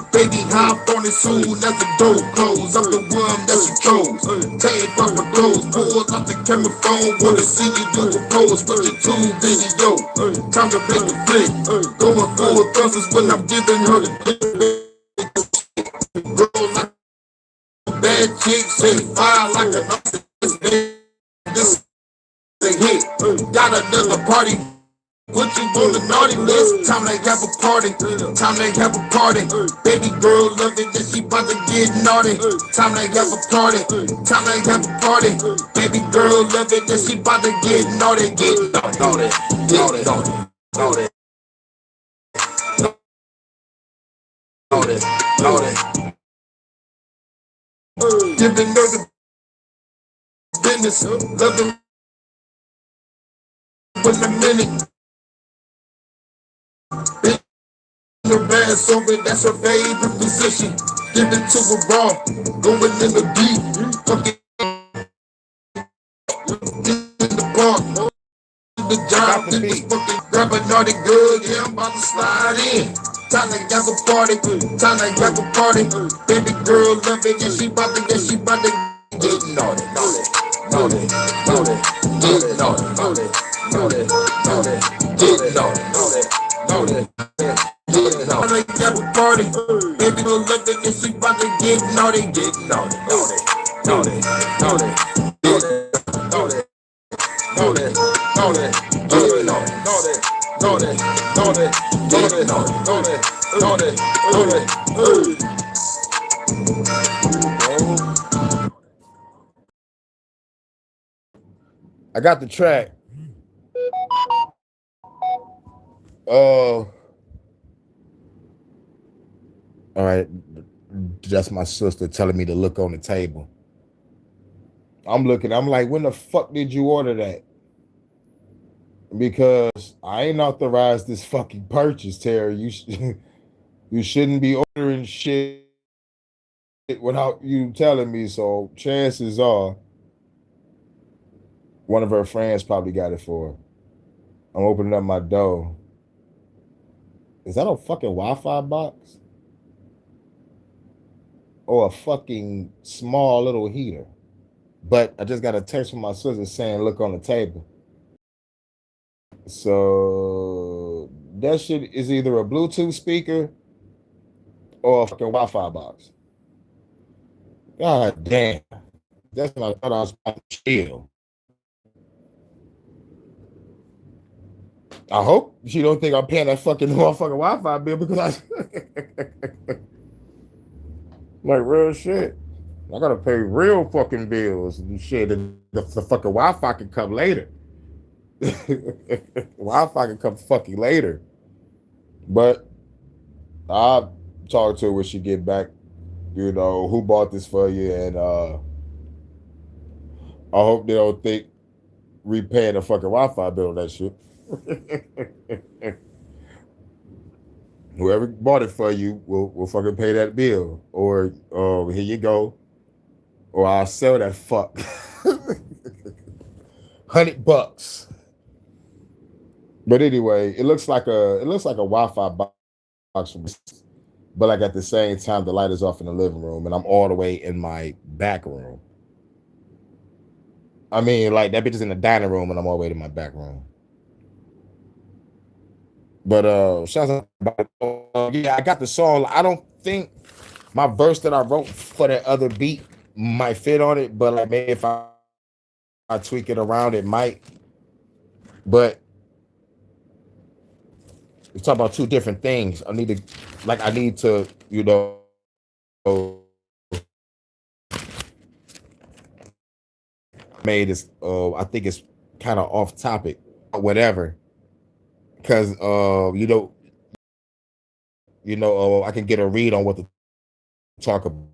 baby hop on it soon as the door close. I'm the one that you chose. Take off my clothes, pull out the camera phone, wanna see you do the pose. Put your tube in your yo, time to make the flick. Going full thumbs when I'm giving her the dick. Girl like a bad chick, say fire like an office. This a hit, got another party. Put you on the naughty list. Time to have a party. Time to have a party. Baby girl love it, that she about to get naughty. Time to have a party. Time to have a party. Baby girl love it, that she about to get naughty. Get naughty. Get naughty. Naughty. Naughty. Naughty. Giving her the business. Love it with a minute. The ass over, that's her favorite position. Give it to her raw, going in the deep. Fucking in the park, the job, then this fucking grab a naughty girl. Yeah, I'm about to slide in. Time to have a party, time to have a party. Baby girl love it, yeah she bout to get naughty, naughty, naughty, get naughty, naughty, naughty, naughty, get naughty, naughty, get naughty. Time to have a party, baby girl love it, yeah she bout to get naughty, naughty, naughty, naughty, naughty, naughty, naughty, get naughty, naughty. Naughty, naughty, naughty, naughty, naughty, naughty, I got the track. All right. That's my sister telling me to look on the table. I'm looking. I'm like, when the fuck did you order that? Because I ain't authorized this fucking purchase, Terry. You shouldn't be ordering shit without you telling me. So chances are one of her friends probably got it for her. I'm opening up my door. Is that a fucking Wi-Fi box? Or a fucking small little heater? But I just got a text from my sister saying, look on the table. So that shit is either a Bluetooth speaker or a fucking Wi-Fi box. God damn. That's what I thought I was about to chill. I hope she don't think I'm paying that fucking motherfucking Wi-Fi bill because I like real shit. I gotta pay real fucking bills and shit, and the fucking Wi-Fi can come later. Wi-Fi can come fucking later. But I'll talk to her when she get back. You know, who bought this for you? And I hope they don't think repaying the fucking Wi-Fi bill on that shit. Whoever bought it for you will fucking pay that bill. Or here you go. Or I'll sell that fuck. $100. But anyway, it looks like a Wi-Fi box, but like at the same time, the light is off in the living room, and I'm all the way in my back room. I mean, like that bitch is in the dining room, and I'm all the way to my back room. But shout out, yeah, I got the song. I don't think my verse that I wrote for that other beat might fit on it, but like maybe if I tweak it around, it might. But we're talking about two different things. I need to, you know, made this. I think it's kind of off topic, or whatever, because I can get a read on what to talk about.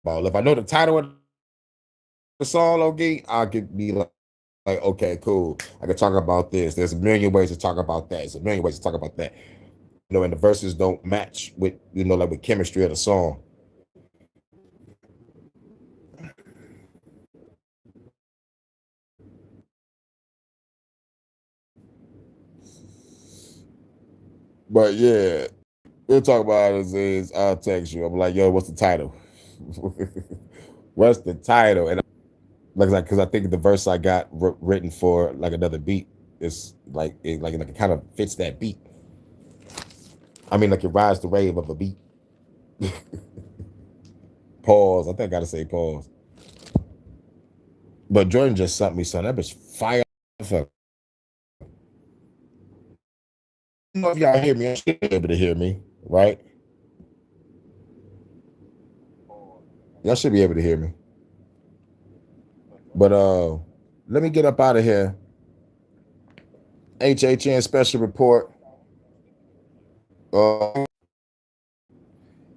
If I know the title of the song, okay, I could be like, okay, cool. I can talk about this. There's a million ways to talk about that. There's a million ways to talk about that. You know, and the verses don't match with, you know, like with chemistry of the song. But yeah, we'll talk about it is I'll text you. I'm like, yo, what's the title? What's the title? And like, because I think the verse I got written for like another beat is like it kind of fits that beat. I mean, like it rides the wave of a beat. Pause. I think I gotta say pause. But Jordan just sent me something. That bitch fire. Fuck. I don't know if y'all hear me. I should be able to hear me, right? Y'all should be able to hear me. But let me get up out of here. HHN special report.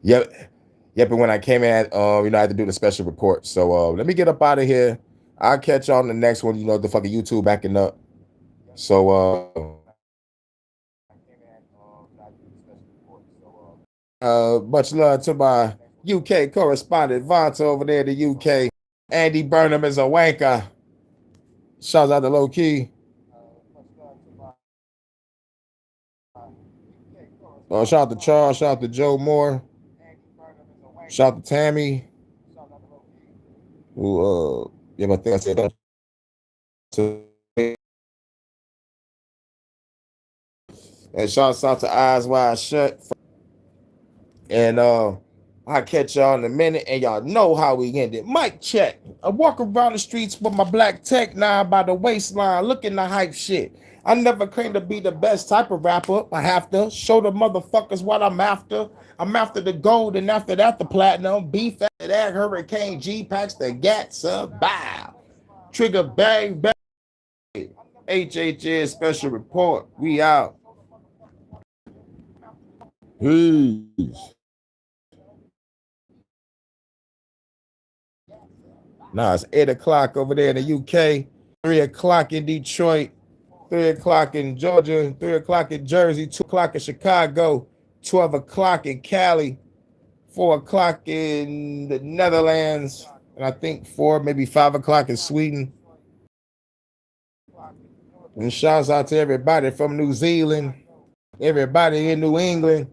Yep. And when I came in, I had to do the special report. So let me get up out of here. I'll catch y'all on the next one. You know, the fucking YouTube backing up. So much love to my UK correspondent Vonta over there in the UK. Andy Burnham is a wanker. Shouts out to Low Key. Shout out to Charles. Shout out to Joe Moore. Shout out to Tammy. Who yeah, I think I said that. And shout out to Eyes Wide Shut. And I'll catch y'all in a minute, and y'all know how we ended. Mic check. I walk around the streets with my black tech 9 by the waistline, looking the hype shit. I never claim to be the best type of rapper. I have to show the motherfuckers what I'm after. I'm after the gold, and after that, the platinum. Beef after that, Hurricane G packs the gats up. Bow. Trigger bang bang. HHN special report. We out. Peace. Nah, it's 8 o'clock over there in the UK, 3 o'clock in Detroit, 3 o'clock in Georgia, 3 o'clock in Jersey, 2 o'clock in Chicago, 12 o'clock in Cali, 4 o'clock in the Netherlands, and I think 4, maybe 5 o'clock in Sweden. And shouts out to everybody from New Zealand, everybody in New England.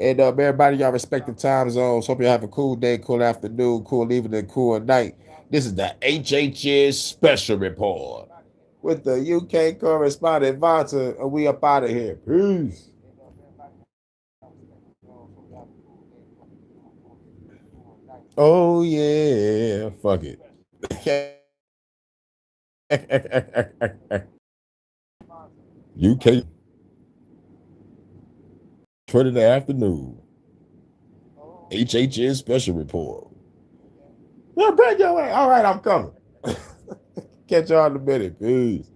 And everybody, y'all respective time zones. Hope you have a cool day, cool afternoon, cool evening, cool night. This is the HHN special report with the UK correspondent Vonta, and we up out of here. Peace. Oh yeah, fuck it. UK. 20 in the afternoon. HHN special report. Yeah, bring your way. All right, I'm coming. Catch y'all in a minute. Peace.